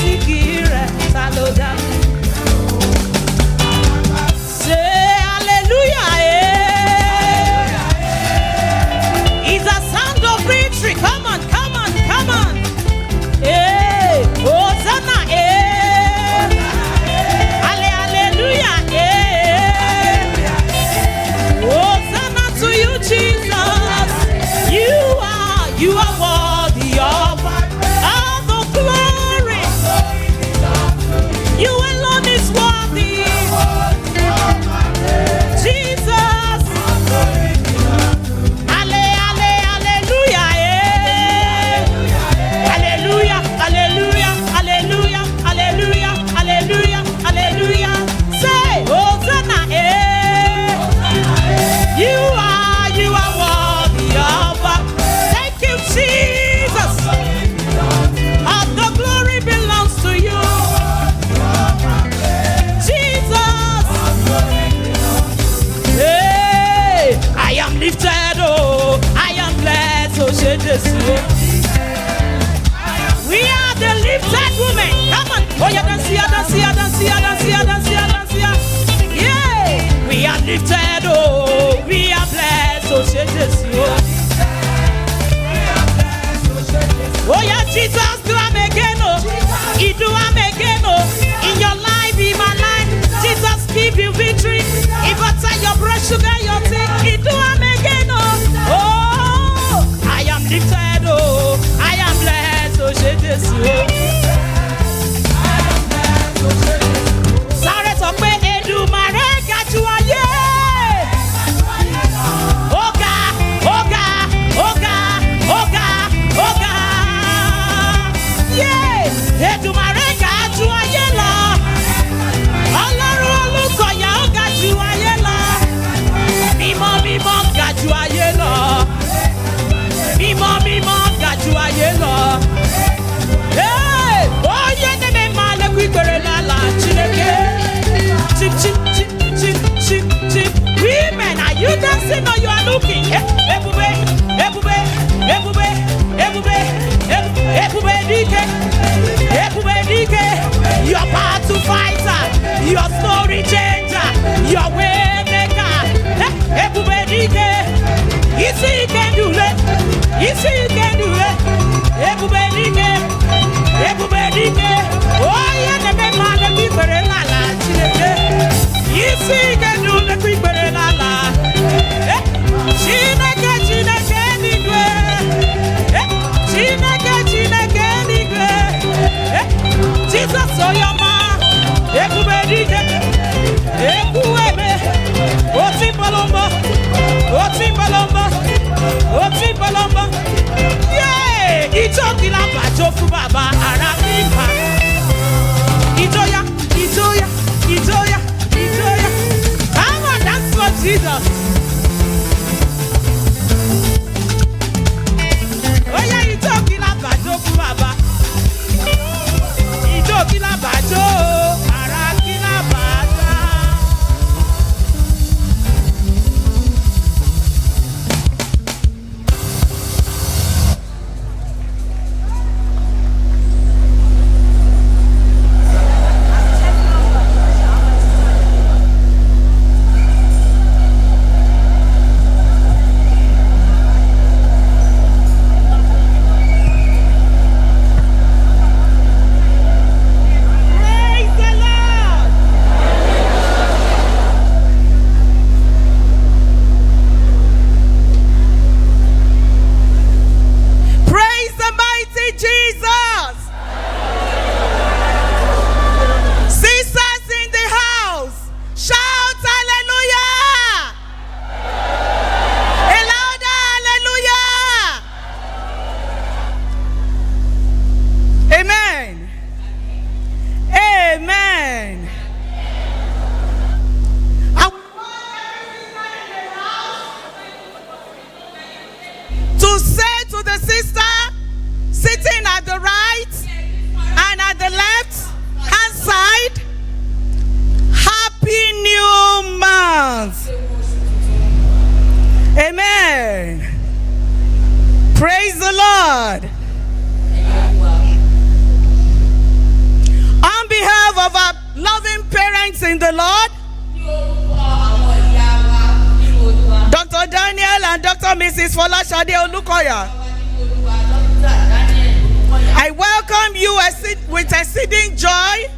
òkìkí rẹ̀ ta ló dá mi. Say hallelujah, it's a sound of victory. Come on, come on, come on. Hosanna, hallelujah, Hosanna to you, Jesus. You are worthy of all the glory. You alone is worthy. Jesus. Hallelujah, hallelujah, hallelujah, hallelujah, hallelujah, hallelujah, hallelujah. Say, Hosanna, you are worthy of. Thank you, Jesus. All the glory belongs to you, Jesus. Hey, I am lifted, oh, I am blessed, oh, we are the lifted women. Come on, oh, you dance here, dance here, dance here, dance here, dance here, dance here. Yeah, we are lifted, oh, we are blessed, oh, oh yeah, Jesus, do I'm again, oh, he do I'm again, oh, in your life, in my life, Jesus give you victory. If I tell your blood sugar, your thing, he do I'm again, oh, oh, I am lifted, oh, I am blessed, oh, Sáré sọ pé Èdùmàrè ga jù ayé. Ọ̀gá, ọ̀gá, ọ̀gá, ọ̀gá, ọ̀gá. Èdùmàrè ga jù ayé lọ. Ọlọ́run Olùkọ̀yà ó ga jù ayé lọ. Mímọ́ mímọ́ ga jù ayé lọ. Mímọ́ mímọ́ ga jù ayé lọ. Onye nene male kwikere lala Chineke. Chip, chip, chip, chip, chip, chip. Women, are you dancing or you are looking? Ebube, ebube, ebube, ebube, ebube dike, ebube dike. Your battle fighter, your story changer, your way maker. Ebube dike. You see you can do it. You see you can do it. Ebube dike. Ebube dike. Oh yeah, the man the kwikere lala Chineke. You see you can do the kwikere lala. Chineke, Chineke nigwe. Chineke, Chineke nigwe. Jesus oyoma. Ebube dike. Ekuweme. Oti palomba. Oti palomba. Oti palomba. Yeah, itokila bajo fún baba ara mipa. Itoya, itoya, itoya, itoya. Come on, dance for Jesus. Oh yeah, itokila bajo fún baba. Itokila bajo ara kila baja. Amen. Praise the Lord. behalf of our loving parents in the Lord, Dr. Daniel and Dr. Mrs. Folashade Olukoya, I welcome you with exceeding joy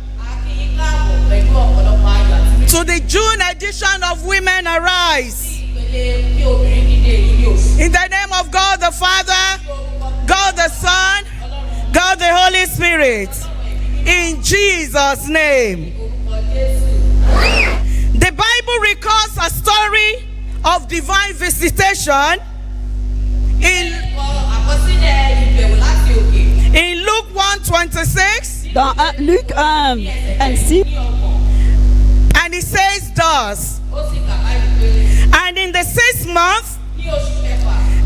to the June edition of Women Arise. In the name of God the Father, God the Son, God the Holy Spirit. In Jesus' name. The Bible records a story of divine visitation in Luke 1:26. Dans Luc 1:26. And it says thus. And in the 6th month,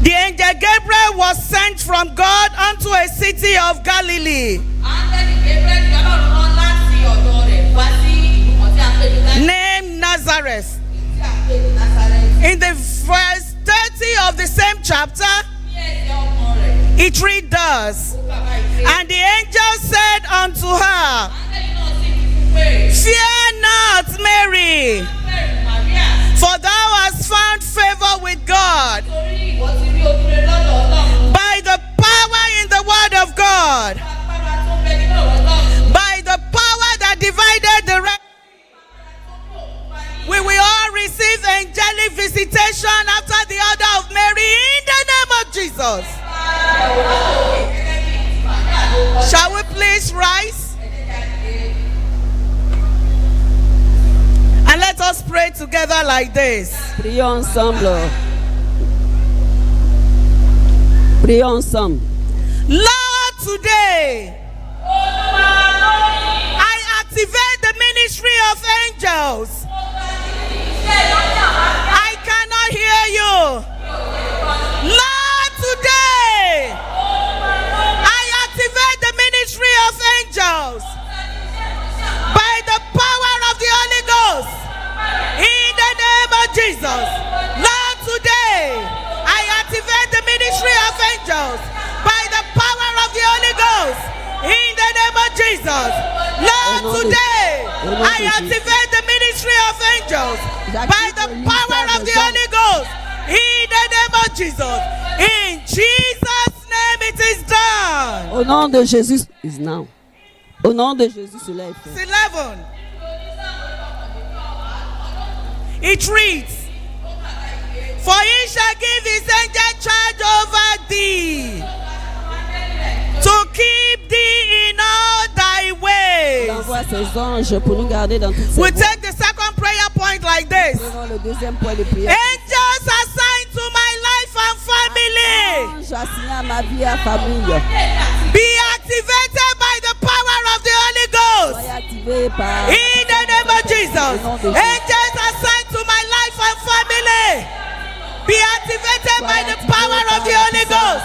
the angel Gabriel was sent from God unto a city of Galilee named Nazareth. In the verse 30 of the same chapter, it reads thus. And the angel said unto her, Fear not, Mary, for thou hast found favor with God. By the power in the word of God, by the power that divided the Red, we will all receive angelic visitation after the order of Mary in the name of Jesus. Shall we please rise? And let us pray together like this. Prions ensemble. Prions ensemble. Lord, today I activate the ministry of angels. I cannot hear you. Lord, today I activate the ministry of angels by the power of the Holy Ghost. In the name of Jesus. Lord, today I activate the ministry of angels by the power of the Holy Ghost. In the name of Jesus. Lord, today I activate the ministry of angels by the power of the Holy Ghost. In the name of Jesus. In Jesus' name it is done. Au nom de Jésus, is now. Au nom de Jésus, cela est fait. 11. It reads, For he shall give his angel charge over thee, to keep thee in all thy Il ways. envoie ses anges pour nous garder dans toutes ses We voies. take the second prayer point like this. Prenons le deuxième point de prière. Angels assigned to my life and family, Ange assigné à ma vie et à famille. be activated by the power of the Holy Ghost. Soyez activés par In the name of Jesus. Angels assigned to my life and family, be activated by the power of the Holy Ghost.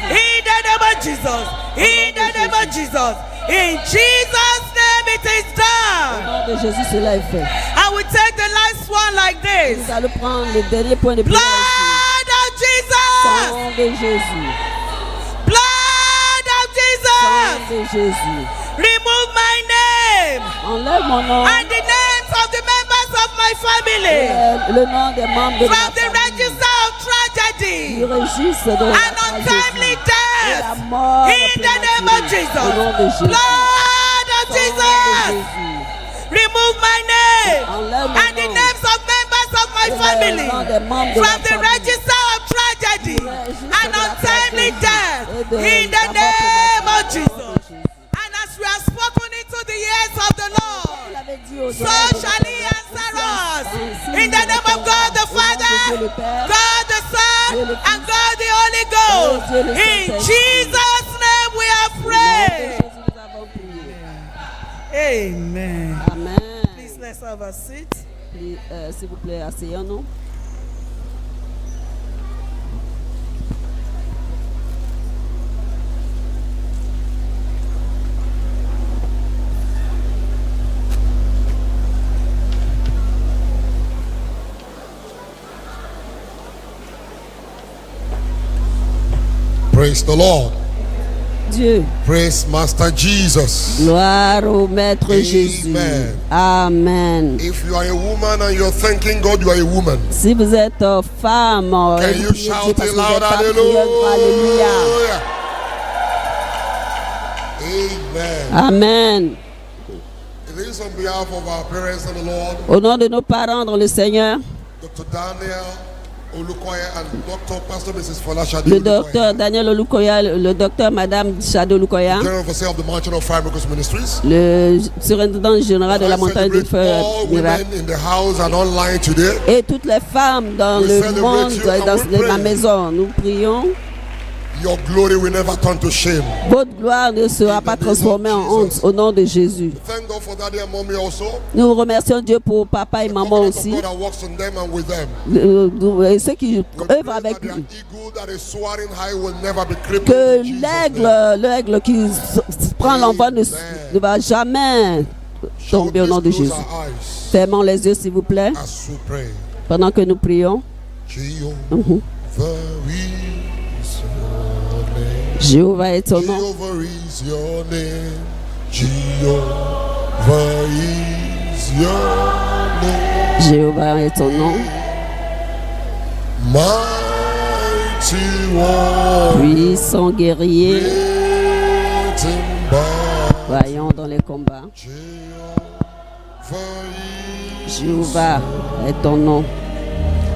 In the name of Jesus. In the name of Jesus. In Jesus' name it is Au done. nom de Jésus, cela est fait. I will take the last one like this. Nous allons prendre le dernier point de prière ici. Blood of Au Jesus. nom de Jésus. Blood of Au Jesus. nom de Jésus. Remove my name Enlève mon nom and the names of the members of my et family le nom des membres de ma from the famille. register of Du tragedy registre de la and untimely tragédie et la death. mort In the name of prématurée. Jesus. Au nom de Jésus. Blood of Au nom de Jesus. Jésus. Remove my name Enlève mon and the nom. names of members of my Et le family nom des membres de from ma the famille. register of tragedy Du registre and de la untimely tragédie death. et de In the la mort name of prématurée. Jesus. Au nom de Jésus. And as we have spoken into the ears of the Lord, Il avait dit aux so oreilles de shall he Dieu, answer us. ainsi In the name of God the au nom de Dieu le Father, Père, God the Son, Dieu le Fils, and God the Holy Ghost. Dieu le In Saint-Esprit. Jesus' name we have au nom de prayed. Jésus, nous avons prié. Amen. Amen. Please let's have a seat. S'il vous plaît, asseyons-nous. Praise the Lord. Dieu. Praise Master Jesus. Gloire au Maître Amen. Jésus. Amen. If you are a woman and you're thanking God, you are a woman. Si vous êtes femme, Can et you vous priez Dieu shout parce it que vous loud? êtes femme, Hallelujah. criez, Alléluia. Amen. Amen. It is on behalf of our parents and the Lord, Au nom de nos parents dans le Seigneur, Dr. Daniel Olukoya and Dr. Pastor Mrs. Folasha le docteur Daniel Olukoya, le docteur Madame Shado Olukoya, General Overseer of the Mountain of Fire Miracles Ministries. le surintendant général de la I montagne du celebrate feu all miracle, women in the house and online today. et toutes les femmes dans We le celebrate monde, you and dans we la pray. maison. Nous prions. Your glory will never turn to shame. Votre gloire ne sera pas transformée en honte au nom de Jésus. Thank God for daddy and mommy also. Nous remercions Dieu pour papa et The maman covenant of aussi, God that works on them and with them. et ceux qui We pray œuvrent avec that their nous. eagle that is soaring high will never be crippled. Que in Jesus' name. l'aigle qui prend l'envol ne va jamais tomber au nom de Please close Jésus. our eyes Fermons les yeux s'il vous plaît, as we pray. pendant que nous prions. Jehovah Jéhovah est ton nom. is your name. Jehovah is your name. Jéhovah est ton nom. Mighty one. Puissant guerrier, Great in battle. voyons dans les combats. Jéhovah est ton nom.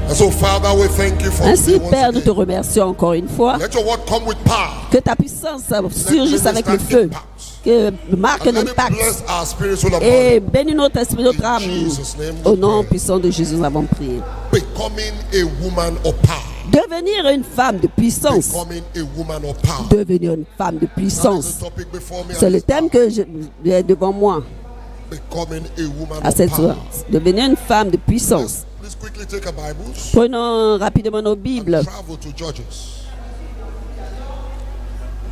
And so, Father, we thank you for Ainsi, today Père, once nous te again. remercions encore une fois. Let your word come with power. Que ta puissance surgisse avec le Let feu. impact. Que marque And un let it impact. bless our spirit, soul, and Et body. bénis notre esprit, notre In âme. Jesus' name we Au nom pray. puissant de Jésus, nous avons prié. Becoming a woman of power. Devenir une femme de puissance. Becoming a woman of power. Devenir une femme de That is puissance. the topic before me. C'est at le this thème hour. que j'ai devant moi Becoming a woman à of cette power. heure. Devenir une femme de puissance. Please quickly take our Bibles Prenons rapidement nos Bibles. and travel to Judges.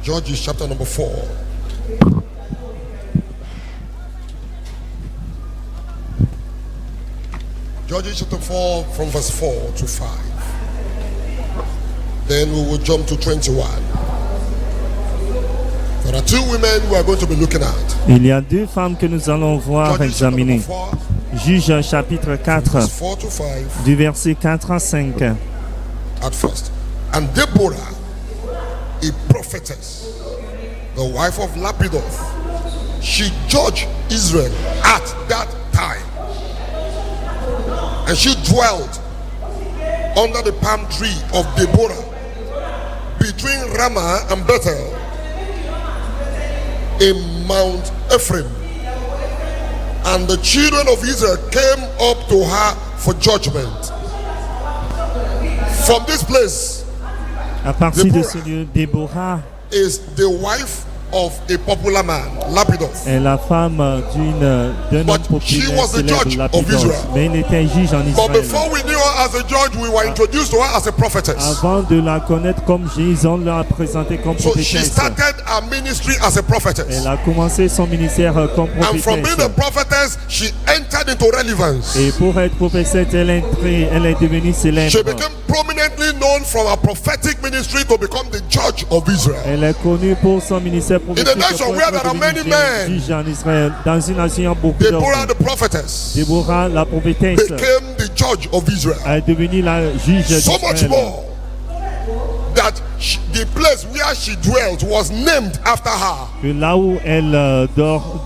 Judges chapter number 4. Judges chapter 4 from verse 4 to 5. Then we will jump to 21. There are two women we are going to be looking at. Il y a deux femmes que nous allons voir Judges chapter number examiner. 4, Juge chapitre 4, verse 4 to 5 du verset 4 à 5. at first. And Deborah, a prophetess, the wife of Lapidoth, she judged Israel at that time. And she dwelt under the palm tree of Deborah between Ramah and Bethel in Mount Ephraim. And the children of Israel came up to her for judgment. From this place À partir de Déborah. ce lieu, Déborah is the wife of a popular man, Lapidoth. est la femme d'un But homme she populaire was the célèbre, judge of Lapidoth. Israel. Mais il était juge en But Israël. before we knew her as a judge, we were introduced to her as a prophetess. Avant de la connaître comme juge, on l'a présentée comme So she prophétesse. started her ministry as a prophetess. Elle a commencé son ministère comme And from being a prophétesse. prophetess, she entered into relevance. Et pour être prophétesse, elle est devenue She célèbre. became prominently known from her prophetic ministry to become the judge of Israel. Elle est connue pour son ministère prophétique. nation pour where être there are devenue many men. juge en Israël. Dans une nation, il y a beaucoup Deborah, d'hommes. the prophetess, Déborah, la prophétesse, became the judge of Israel. est devenue la juge So much d'Israël. more that the place where she dwelt was named after her. Que là où elle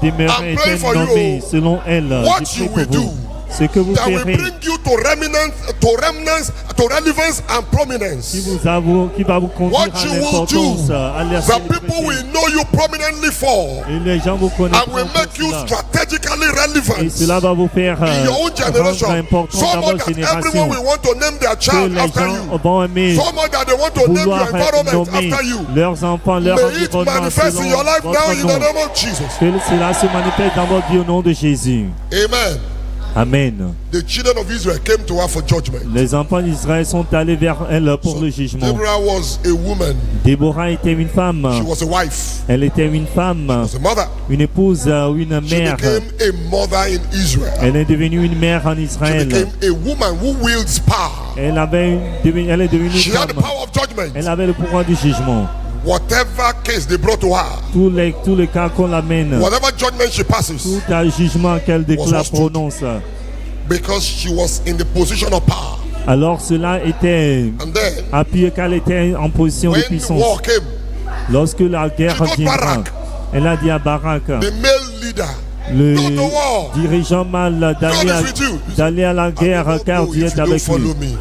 demeurait I'm praying était for nommée you. selon elle. What J'ai you prié will pour vous. do Ce que vous that will ferez, bring you to remnants, to relevance and prominence. qui va vous conduire What à you will l'importance, do, à la the people célébrité. will know you prominently for, Et les gens vous and connaîtront will pour make you cela. strategically Et relevant cela va vous faire in your own rendre generation. important So dans much votre that everyone génération. will want to name their Que child les after gens you. vont aimer So much that they want to name your vouloir environment nommer after you. leurs enfants, leur May it environnement manifest in your selon life now votre in the nom. name of Jesus. Que cela se manifeste dans votre vie au nom de Jésus. Amen. Amen. The children of Israel came to her for judgment. Les enfants d'Israël sont allés vers elle pour So le jugement. Deborah was a woman. Déborah était une femme. She was a wife. Elle était une femme, She was a mother. une épouse ou une She mère. became a mother in Israel. Elle est devenue une mère en She Israël. became a woman who wields power. Elle est devenue She une had the femme. power of judgment. Elle avait le pouvoir du jugement. whatever case they brought to her, tous les cas qu'on l'amène, whatever judgment she passes, tout un jugement qu'elle déclare, prononce, because she was in the position of power. alors cela était And then, appuyé qu'elle était en position de when the puissance. war came, Lorsque la guerre She told viendra, Barak, elle a dit à Barak, the male leader, le go to war. dirigeant mâle, God is with you. d'aller à la I guerre will not car go Dieu if est you don't avec lui. follow me.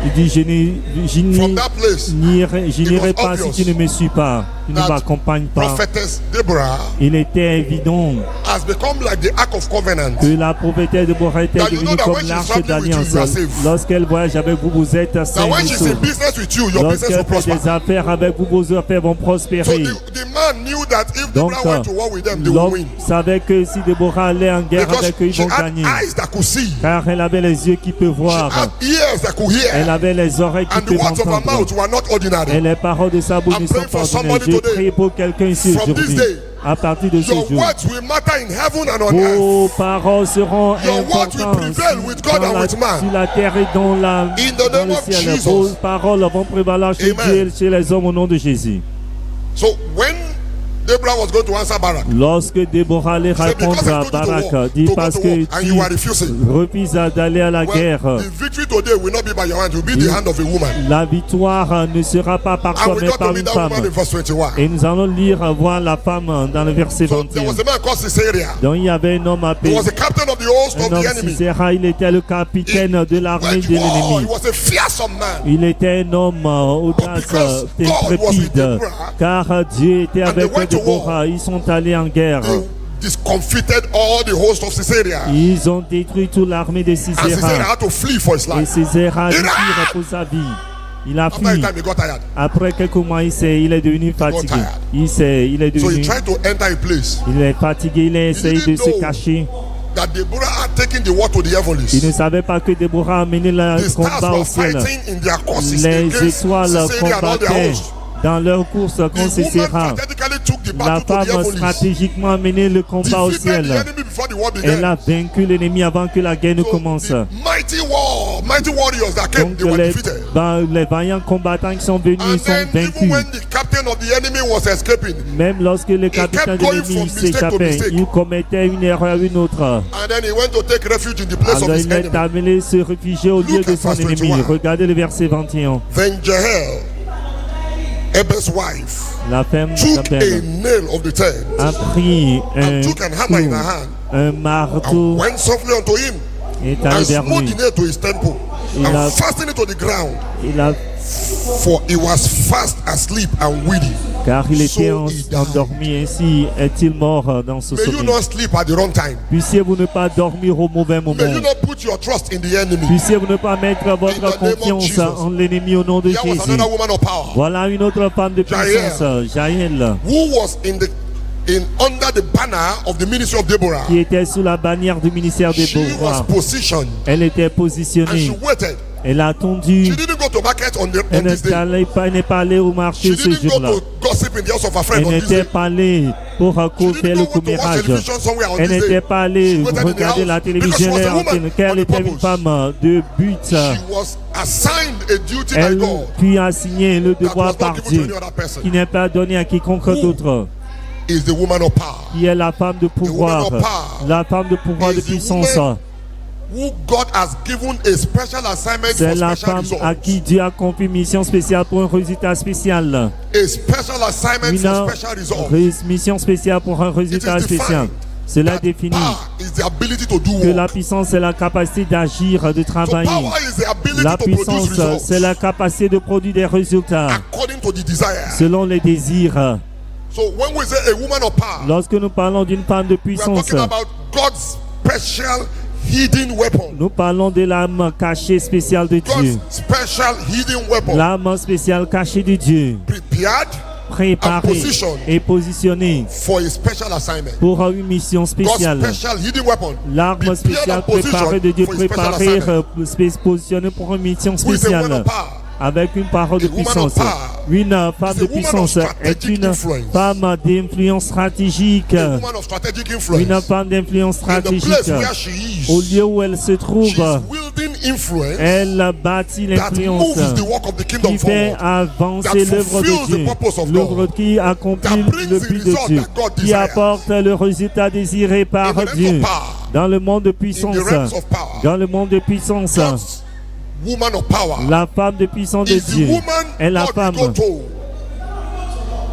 Il dit, je From that place, n'irai was pas si obvious tu ne me suis pas, tu ne that m'accompagnes pas. prophetess Deborah Il était évident has become like the Ark of Covenant. que la prophétesse de Déborah était That you know devenue that comme when she's l'arche traveling with you, d'alliance. you are safe. Lorsqu'elle voyage avec vous, vous êtes That sains when et she's in saufs. business with you, your business will Lorsqu'elle fait prosper. des affaires avec vous, vos affaires vont So prospérer. the man knew that if Donc, Deborah went to war with them, they would l'homme win. savait que si Déborah allait en guerre Because avec eux, ils she vont had gagner. eyes that could see. Car elle avait les yeux qui peuvent She voir. had ears that could Elle hear. avait les oreilles qui And the peuvent words of her entendre. mouth were not Et ordinary. les paroles de sa bouche I'm ne sont praying pas for ordinaires. somebody Je today. prie pour quelqu'un ici From aujourd'hui. this day, À partir de ce Your jour, words will matter in heaven and on earth. vos paroles seront Your words will importantes prevail with God and with man. sur la terre et dans In the dans name le of ciel. Jesus. Vos paroles vont prévaloir chez Amen. Dieu et chez les hommes au nom de Jésus. So when Deborah was going to answer Barak, Lorsque Déborah allait said, répondre because I à told you Barak, to dit go parce to que war and you are tu refusing. refuses d'aller à la Well, guerre, the victory today will not be by your hand, it will be the hand of a woman. la victoire ne sera pas par And toi we mais got par to meet une that femme. woman in verse 21. Et nous allons lire, voir la femme dans le verset So there 21. was a man called Sisera. Donc il y avait un homme He appelé, was the captain of the host un of homme the enemy. Sisera, il était le capitaine de l'armée Went de to war. He l'ennemi. was a fearsome man. Il était un homme audace, because God was with intrépide, Deborah, car Dieu était and avec they went to Déborah. Ils sont allés en guerre. They discomfited all the host of Sisera. Ils ont détruit toute l'armée de And Sisera Sisera. had to flee for his Et life. Sisera a dû Il a- fuir pour sa vie. Il a After a fui. time, he got tired. Après quelques mois, il est devenu fatigué. tired. Il est So he devenu, tried to enter a place il est fatigué. Il a essayé de didn't se know cacher. that Deborah had taken the war to the Il ne heavens. savait pas que Déborah a mené le The stars combat au were ciel. fighting in their courses Les against étoiles Sisera and all their combattaient hosts. dans leur course The contre woman Sisera. strategically took the La battle to the femme heavens. stratégiquement a mené le combat au Defeated the ciel. enemy before the war Elle began. a vaincu l'ennemi avant que la guerre ne So commence. the mighty warriors that came, Donc they were les defeated. vaillants combattants qui sont venus, And ils sont then even vaincus. when the captain of the enemy was escaping, Même lorsque le capitaine de going l'ennemi from mistake to s'échappait, mistake. il commettait une erreur à une autre. and then he went to take refuge in the place of Alors his il est enemy. amené se réfugier au lieu Look de at son verse ennemi. 21. Regardez le verset 21. Then Jehel, Eber's wife, La femme took a d'Abel nail of the tent a pris un and took an hammer in her clou, hand un and marteau went softly unto him et est allé and vers smote lui. the nail to his temple Il and a- fastened it to the ground, Il a, for he was fast asleep and weedy. car il était So he died. endormi, ainsi est-il mort dans ce May you sommeil. not sleep at the wrong time. Puissiez-vous ne pas dormir au mauvais moment. May you not put your trust in the enemy. Puissiez-vous ne pas mettre In the votre name of confiance Jesus. en l'ennemi au nom de There was Jésus. another woman of power Voilà une autre femme de puissance, Jaël, who was under the banner of the ministry of Deborah. qui était sous la bannière du ministère de She was Déborah. positioned Elle était and she positionnée. waited. Elle a attendu. She didn't go to market on Elle this day. n'est pas allée au marché She ce didn't go jour-là. to gossip in the house of her friend Elle on this n'était day. pas allée pour She faire didn't le go to watch commérage. television somewhere on Elle this n'était day. pas allée She waited in the regarder la house télévision because she was a woman car elle on the était une purpose. femme de but. She was assigned a duty by Elle God puis a signé le that was devoir not par given to Dieu any other person. qui n'est pas donné à quiconque d'autre, Is the woman of power qui est la femme de pouvoir, woman of power la femme de pouvoir de is the puissance. woman who God has given a special assignment C'est for la special femme à results. qui Dieu a confié une mission spéciale pour un résultat spécial. A special assignment for special results. Mission spéciale pour un résultat It is defined spécial. Cela That définit power is the ability to do que la work. puissance est la capacité d'agir, de So travailler. power is the ability La to produce puissance, results c'est la capacité de produire des résultats according to the desire. selon les désirs. So when we say a woman of power, Lorsque nous parlons d'une femme de we are puissance, talking about God's special hidden weapon. nous parlons de l'âme cachée spéciale de God's Dieu. special hidden weapon. L'âme spéciale cachée de Dieu, Prepared préparée et positionnée for a special assignment. pour une mission God's spéciale. special hidden weapon. L'arme Prepared spéciale and positioned préparée de Dieu, for a special préparée, assignment. positionnée pour une mission Who is a woman spéciale. of power? avec une parole de A woman of puissance. power Une femme is de a woman of puissance est strategic une influence. femme d'influence stratégique. A woman of strategic Une influence. femme d'influence In the place stratégique. where she Au is, lieu où elle se trouve, she's wielding influence elle bâtit that l'influence moves the work of the kingdom qui fait forward. avancer that l'œuvre fulfills de the Dieu, purpose of l'œuvre God, qui accomplit that brings le the but de result Dieu, that God qui desires. apporte le résultat désiré par In the realms Dieu of power, dans le monde de in puissance. the realms of power, Dans le monde de puissance, God's woman of power la femme de puissance de is the Dieu woman est la God femme will go to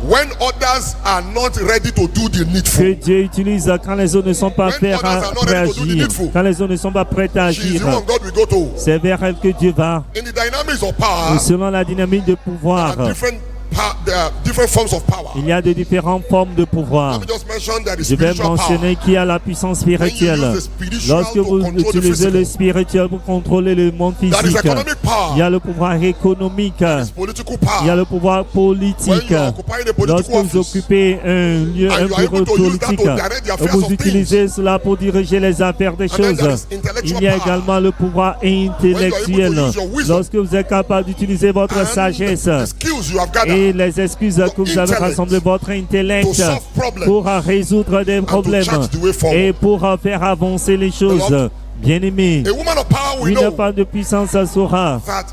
when others are not ready to do the que needful. Dieu utilise quand les autres ne sont pas When prêts others are not à ready to do the agir. needful. Quand les autres ne sont pas prêts à She's agir, the one God will go to. c'est vers elle que Dieu va. In the dynamics of power, Selon la dynamique de there pouvoir, are different forms of power. il y a de différentes formes de pouvoir. Let me just mention that the Je vais spiritual mentionner qu'il y a la puissance spirituelle. When you use the spiritual Lorsque to vous control the utilisez le physical. spirituel pour contrôler le monde That is physique, economic power. il y a le pouvoir économique, It's political power. il y a le pouvoir When politique. you are occupying a Lorsque political vous office, occupez un lieu, and un you are bureau able to use that politique, to direct the affairs vous of utilisez cela pour diriger les affaires des then there choses. is intellectual Il y a power. également le pouvoir intellectuel. use your wisdom Lorsque vous êtes capable d'utiliser votre and sagesse the skills you have et gathered les excuses que vous avez intellect rassemblées, votre intellect to solve problems pour résoudre des problèmes chart the way forward. et pour faire avancer les choses. Beloved, Bien-aimé, A woman of power will une know femme de puissance saura that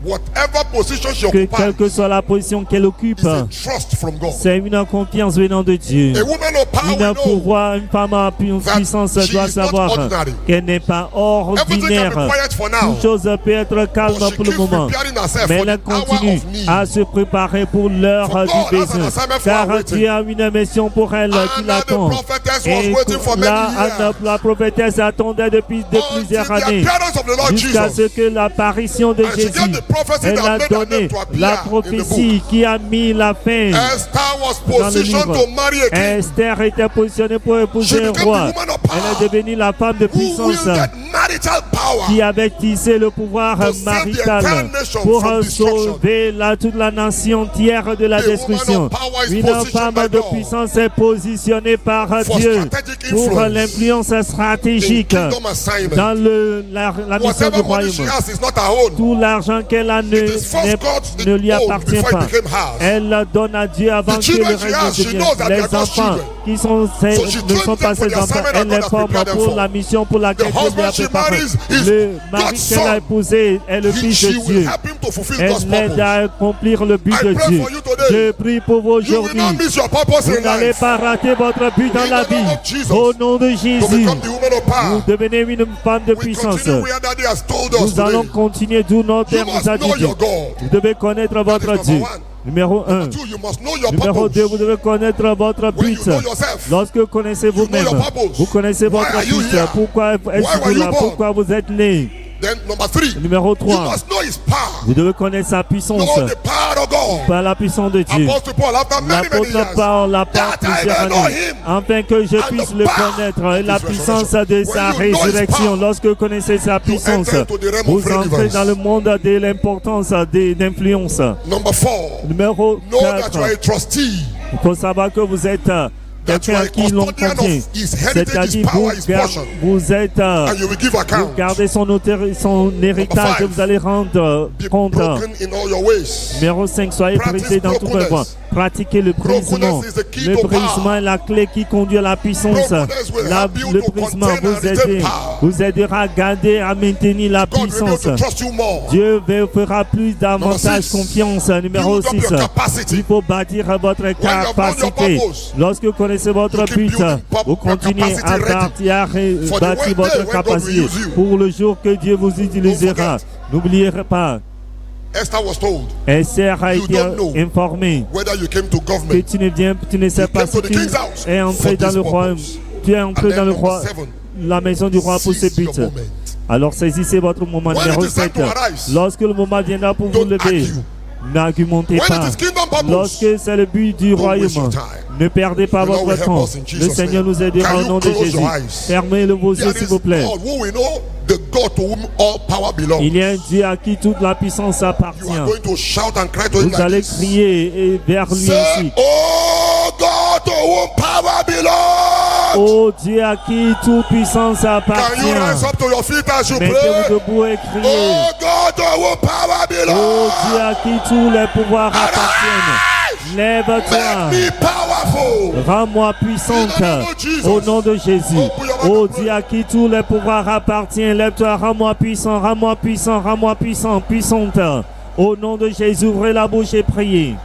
whatever position she que quelle occupies que soit la position qu'elle occupe, is a trust from God. c'est une confiance venant de Dieu. A woman of power Une will know pouvoir, une femme en puissance she doit is not savoir ordinary. qu'elle n'est pas everything can ordinaire. be quiet for now, Toute chose peut être calme but she pour le keeps moment, preparing herself mais for elle the hour continue of need. à se préparer pour l'heure For God du has an besoin. assignment for Car her waiting. Dieu a une mission pour elle qui Anna the l'attend. prophetess was Et waiting for là, many Anna, years la prophétesse attendait depuis de until plusieurs the années, appearance of the Lord jusqu'à ce Jesus. que l'apparition de And she Jésus, gave the prophecy elle that a made her donné name to appear la in the prophétie book. qui a mis la fin. Esther was Dans le positioned livre. to marry a king Esther était positionnée pour épouser She un became roi. the woman of power Elle est devenue la femme de who puissance wielded marital power. qui avait tissé le pouvoir To save the marital entire nation pour from destruction. sauver toute la nation entière de la The woman destruction. of power is Une positioned femme by de God puissance est positionnée par for Dieu strategic pour influence l'influence in stratégique kingdom assignment. dans la mission du Whatever money royaume. she has is not her own. Tout l'argent qu'elle a It is first God's ne lui own appartient before pas. it became hers. Elle donne à Dieu avant The que children le she règne has, she devienne. knows that they Les are God's enfants children. qui So she ne trains sont pas them for ses the enfants, assignment elle that les God has forme prepared them pour for. la mission pour laquelle The Dieu lui a husband she préparé. marries is Le mari God's qu'elle a son. épousé est le fils She de will Dieu. help him to fulfill Elle God's l'aide purpose. à accomplir le but I de pray Dieu. for you today. Je prie pour vous You will aujourd'hui. not miss your purpose Vous in n'allez life. pas rater votre but dans In la the name vie. of Jesus. Au nom de To Jésus, become the woman of vous power. devenez une femme de We puissance. continue where Daddy has told us Nous allons today. continuer d'où notre You Père must nous a know dit. your God. Vous devez connaître votre number Dieu. one. Numéro 1. Two, you must know your Numéro 2, vous purpose. devez connaître votre When you but. know yourself, Lorsque vous connaissez vous-même, your purpose. vous connaissez Why votre are you but. here? Pourquoi Why were êtes-vous you là? born? Pourquoi vous êtes né? then number 3, Numéro you 3, must know his power. vous devez connaître sa puissance. Know the power of God. Par la puissance de Dieu. Apostle Paul, after many L'apôtre years, Paul a that I plusieurs may know années, him afin que je and puisse the le power connaître et la of his puissance resurrection. de When sa you know his résurrection. power, Lorsque vous connaissez sa puissance, enter into the realm vous of entrez relevance. dans le monde de l'importance d'influence. Number 4, Numéro know that you are 4, a trustee. il faut savoir que vous êtes That you quelqu'un are à a qui l'on custodian contient. of his heritage, his C'est-à-dire power, his portion. vous êtes And you will give vous account. gardez son héritage et vous allez rendre Be compte. broken in all your ways. Numéro 5, soyez Practice brisés dans tous les voies. brokenness. Pratiquez le brisement. Brokenness is the key Le to power. brisement est la clé qui conduit à la puissance. Brokenness will help you Le to brisement contain and retain power. vous aidera à garder, à maintenir la God will be able puissance. to trust you more. Dieu vous fera plus davantage Number 6, confiance. Numéro build up 6, your capacity. il faut bâtir votre have found your capacité. purpose, Lorsque vous connaissez votre you keep but, building vous your continuez capacity à ready for the bâtir day votre when God will capacité use you. pour le jour que Dieu vous utilisera. forget. N'oubliez pas, Esther was told Esther a You été don't know informé whether you came to que government. tu ne sais You pas came si to the tu king's house es entré for dans this le royaume. purpose. Tu es entré And dans then le number roi, 7, la maison du roi pour ses seize buts. your moment. Alors saisissez votre moment. When Numéro it is time 7. to arise, Lorsque le moment viendra pour vous don't lever, argue. n'argumentez When pas. it is kingdom purpose, Lorsque c'est le but du don't waste royaume, your time. ne perdez pas The Lord votre will help temps. us in Le Jesus' Seigneur name. nous aidera Can au you nom de close Jésus. your eyes? Fermez vos yeux There s'il is vous plaît. God who we know, the God to whom all power belongs. Il y a un Dieu à qui toute la puissance You appartient. are going to shout and cry to him Vous like allez this. crier et vers lui Say, ainsi. oh God to whom power belongs. Ô Dieu à qui toute puissance Can you rise appartient. up to your feet as you Mettez-vous pray? debout et criez. Oh God unto whom power Ô belongs. Dieu à qui tous les pouvoirs appartiennent. Lève-toi. Make me powerful. Rends-moi puissante au nom de Jésus. Ô Dieu à qui tous les pouvoirs appartiennent, lève-toi, rends-moi puissant, rends-moi puissant, rends-moi puissant, puissante. Au nom de Jésus, ouvrez la bouche et priez.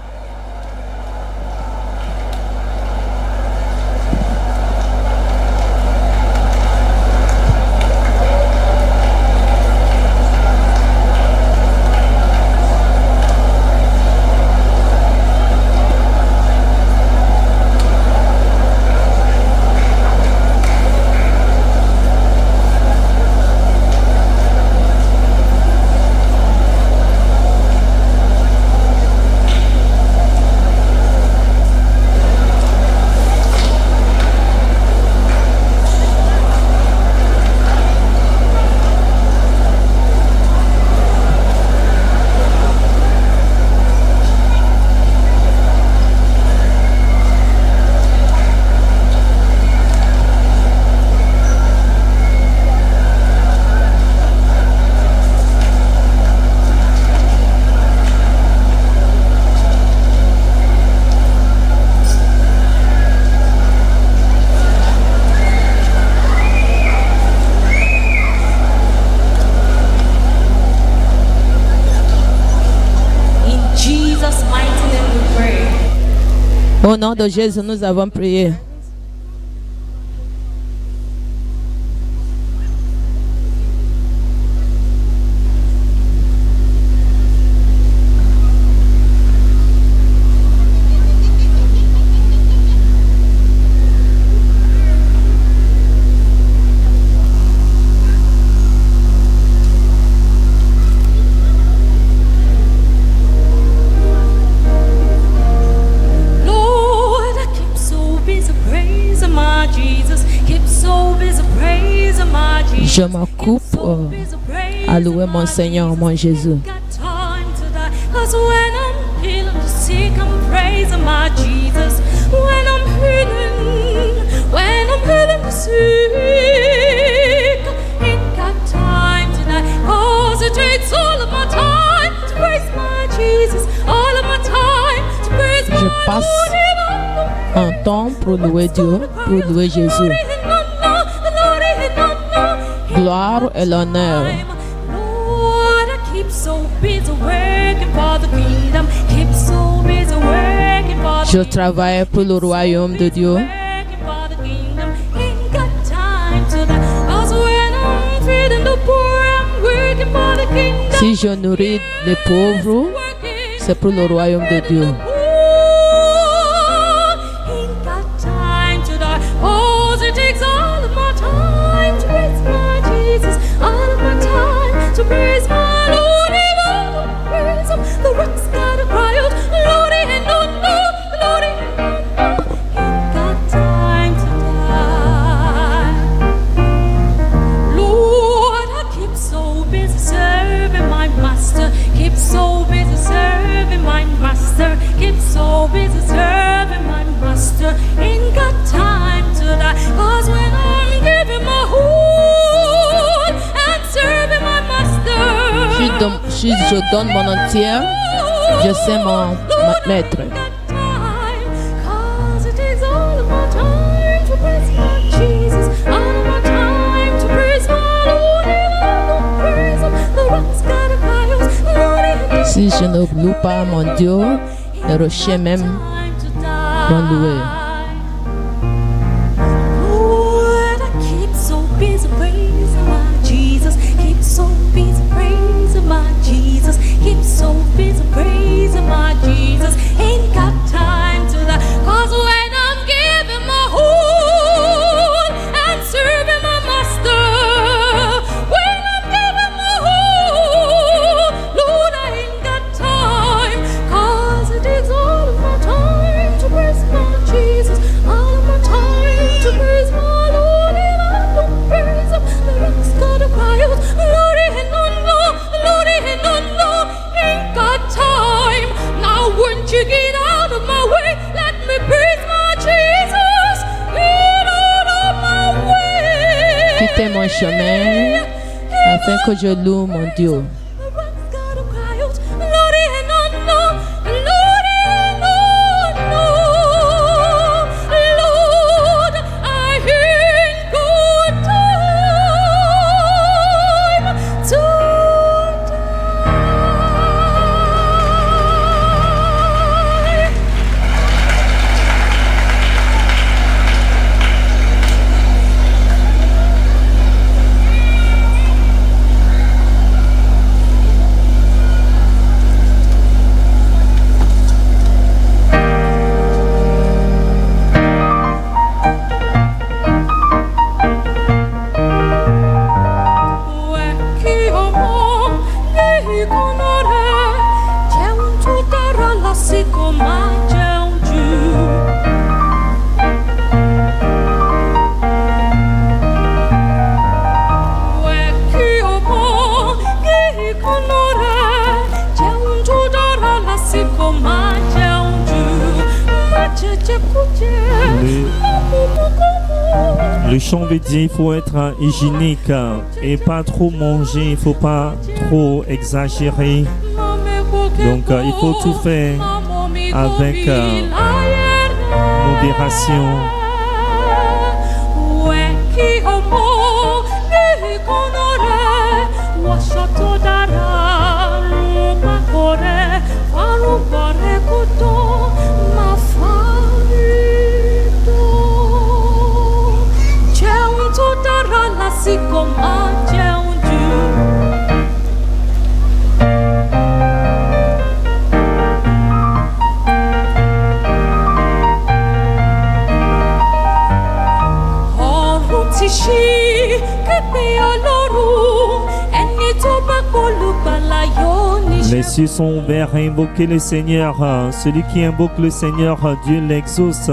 Au nom de Jésus, nous avons prié. Je m'en coupe à louer mon Seigneur, mon Jésus. Je passe un temps pour louer Dieu, pour louer Jésus. Gloire et l'honneur. Je travaille pour le royaume de Dieu. Si je nourris les pauvres, c'est pour le royaume de Dieu. Si je donne mon entier, je sais mon maître. Si je ne loue pas mon Dieu, les rochers même vont louer. Keep so busy praising my Jesus. Ain't got time to that. Cause when I'm giving my whole and serving my master, when I'm giving my whole, Lord, I ain't got time. Cause it takes all of my time to praise my Jesus. All of my time to praise my Lord. And I don't praise him, the rocks gotta cry out, Lord, and no, Lord, and no. Ain't got time. Now won't you get out of my way? Let me praise my Jesus. Get out of my way. Quittez mon chemin afin que je loue mon Dieu. Le chant veut dire il faut être hygiénique et pas trop manger, il faut pas trop exagérer. Donc il faut tout faire avec modération. Les cieux sont ouverts à invoquer le Seigneur. Celui qui invoque le Seigneur, Dieu l'exauce.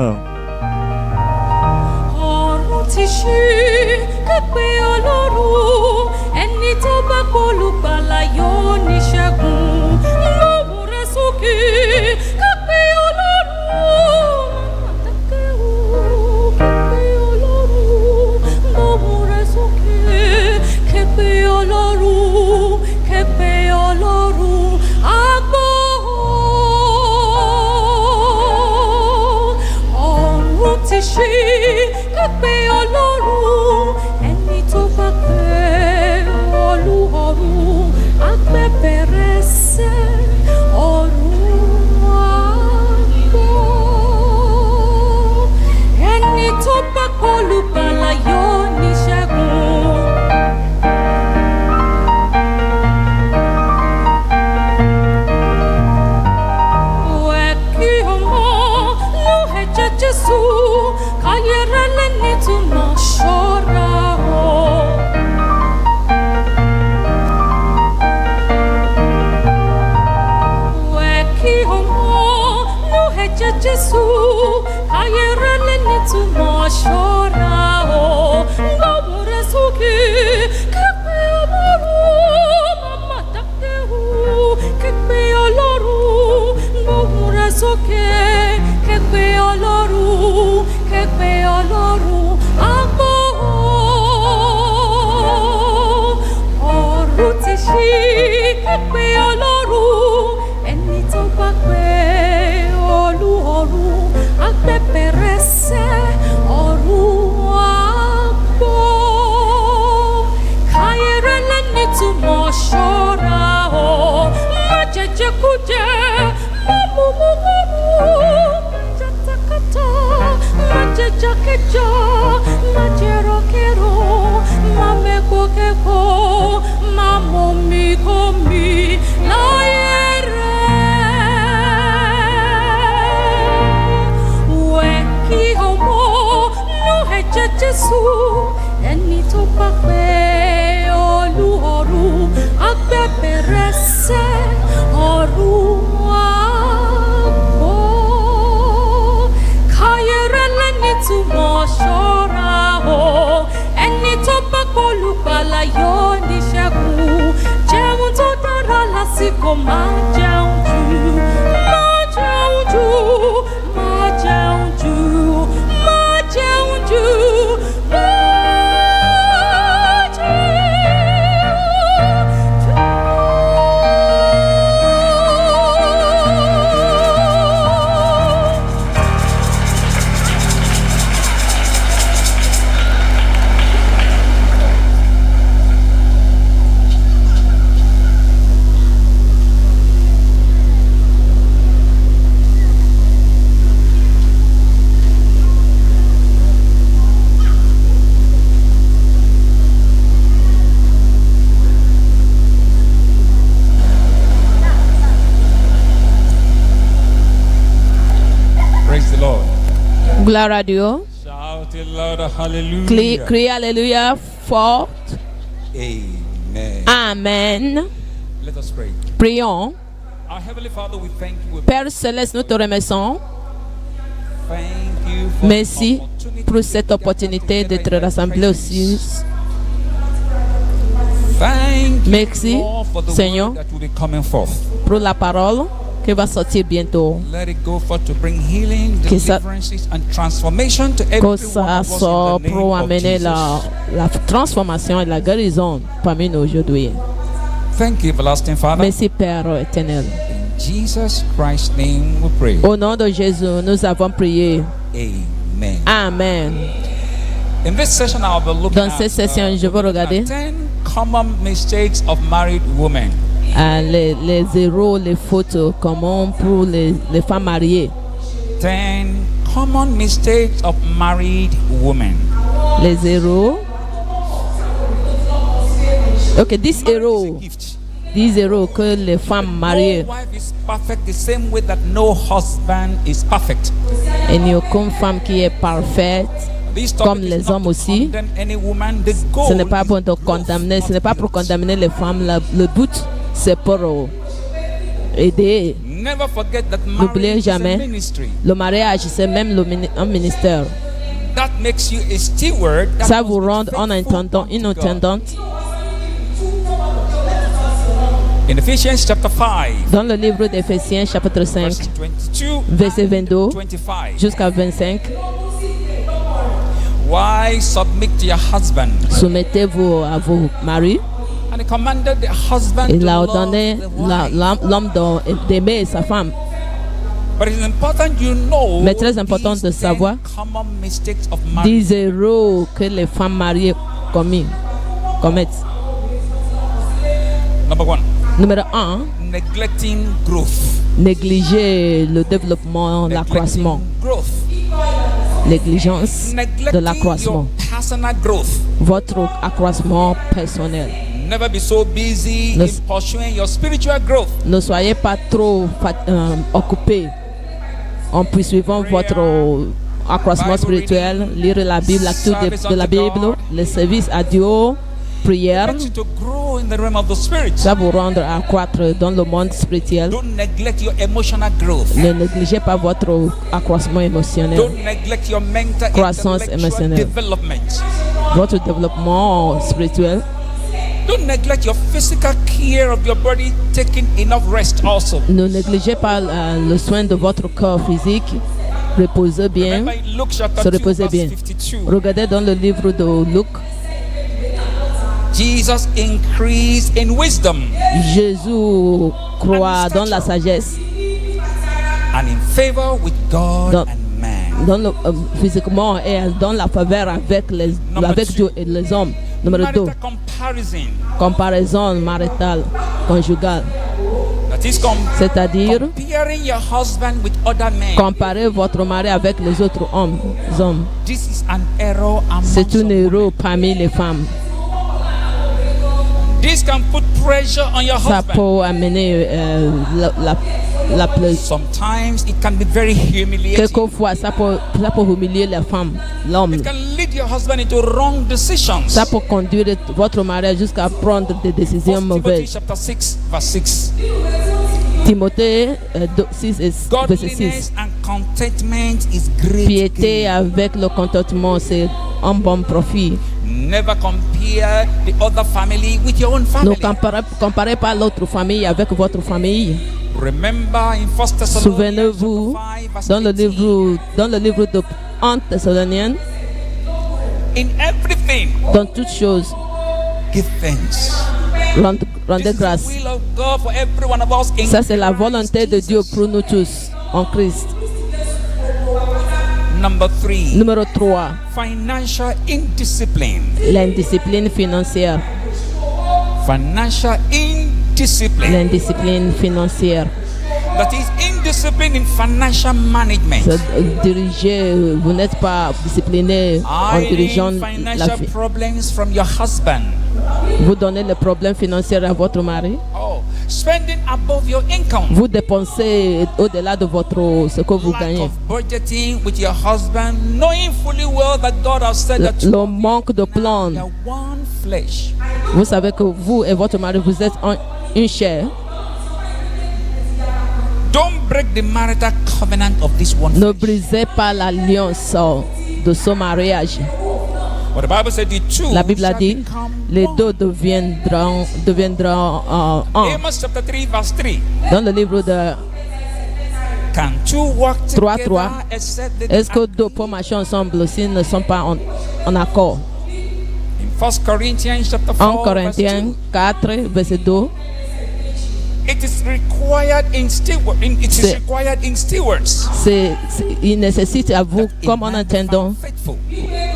Gloire à Dieu. Shout it louder, hallelujah. Crie Alléluia fort. Amen. Amen. Let us pray. Prions. Our Heavenly Father, we thank you. Père Céleste, nous te remercions. Thank you for Merci the opportunity pour cette opportunité d'être rassemblés aussi. Thank you, Merci, Lord, for the Seigneur, word that will be coming forth. pour la parole qui va sortir bientôt. Let it go forth to bring healing, Que ça- deliverances, and transformation to every Que one ça of us sort in the name pour of amener la transformation et la guérison parmi nous aujourd'hui. Thank you, everlasting Father. Merci Père éternel. In Jesus Christ's name we pray. Au nom de Jésus, nous avons prié. Amen. Amen. In this session, I'll be looking Dans cette session, je vais regarder 10 common mistakes of married women. les zéros, les fautes communes pour les femmes mariées. 10 common mistakes of married women. Les zéros. Ok, 10 Marriage is euros. a gift. 10 euros que les femmes mariées. No wife is perfect the same way that no husband is perfect. Il n'y a aucune femme qui est parfaite. This topic Comme is les not hommes to aussi. condemn any woman. The goal Ce n'est pas pour is te growth, condamner, ce not n'est pas pour guilt. condamner les femmes. Le but, c'est pour aider. Never forget that N'oubliez marriage is a jamais. ministry. Le mariage, c'est même un ministère. That makes you a steward. That Ça must vous be rend faithful un intendant, unto une God. intendante. In Ephesians chapter 5, Dans le livre d'Éphésiens, chapitre 5, verses 22 verset 22 25. jusqu'à 25, Why submit to your husband? soumettez-vous à vos maris. And he commanded the husband Il to a love ordonné the wife. l'homme d'aimer sa femme. But it's important you know Mais très important these de 10 savoir common mistakes of marriage. 10 erreurs que les femmes mariées commettent. Number 1, Numéro 1, neglecting growth. négliger le développement, l'accroissement. Growth. Négligence de Neglecting your l'accroissement. personal growth. Votre accroissement personnel. Never be so busy Ne- in pursuing your spiritual growth. Ne soyez pas trop occupés en poursuivant votre accroissement spirituel, lire la Bible, lecture de la Bible, le service à Dieu, prière. It makes you to grow in the realm of the spirit. Ça vous rendre à croître dans le monde spirituel. Don't neglect your emotional growth. Ne négligez pas votre accroissement émotionnel, Don't neglect your mental Croissance intellectual émotionnelle. development. votre développement spirituel. Don't neglect your physical care of your body, taking enough rest also. Ne négligez pas le soin de votre corps physique. Reposez bien, Remember in Luke chapter se 2 reposez verse bien. 52. Regardez dans le livre de Luc, Jesus increased in wisdom Jésus croit dans la sagesse, and in favor with God Dans- and man. dans le, physiquement et dans la faveur avec Number Dieu et les hommes. Numéro 2, Marital comparison. comparaison maritale, conjugale, That is c'est-à-dire comparing your husband with other men. comparer votre mari avec les autres hommes. This is an error among C'est une some erreur women. parmi les femmes. This can put pressure on your Ça husband. peut amener la plaie. Sometimes it can be very humiliating. Quelquefois, ça peut humilier la femme, l'homme. It can lead your husband into wrong decisions. Ça peut conduire votre mari jusqu'à prendre des décisions 1 Timothy mauvaises. chapter 6 verse 6. Timothée 6 et verset 6. Godliness and contentment is great Piété gain. avec le contentement, c'est un bon profit. Never compare the other family with your own Ne family. comparez pas l'autre famille avec votre famille. Remember in 1 Thessalonians Souvenez-vous, chapter 5 verse dans le 18, livre de 1 Thessaloniens, in everything dans toutes choses, give thanks. rendez This is grâce. the will of God for every one of us in Ça, c'est la Christ volonté de Dieu Jesus. pour nous tous en Christ. Number 3, Numéro 3, financial indiscipline. l'indiscipline financière. Financial indiscipline. L'indiscipline financière. That is indiscipline in financial management. Diriger, vous n'êtes pas discipliné en dirigeant Hiding la financial vie. problems from your husband. Vous donnez les problèmes financiers à votre mari. Oh, spending above your income. Vous dépensez au-delà de ce que vous Lack gagnez. of budgeting with your husband, knowing fully well that God has said that you Le manque de plan. are one flesh. Vous savez que vous et votre mari, vous êtes une chair. Don't break the marital covenant of this one Ne flesh. brisez pas l'alliance de ce mariage. But the Bible said the two La Bible a shall dit, become les one. deux deviendront un. Amos chapter 3 verse 3. Dans le livre de Can two walk 3:3. together except they Est-ce que deux peuvent marcher ensemble s'ils ne sont pas en accord? In 1 Corinthians chapter 4, 1 verse Corinthiens 2, 4, verset 2. it is required in stewards. Il nécessite à vous, comme en a man attendant, found faithful.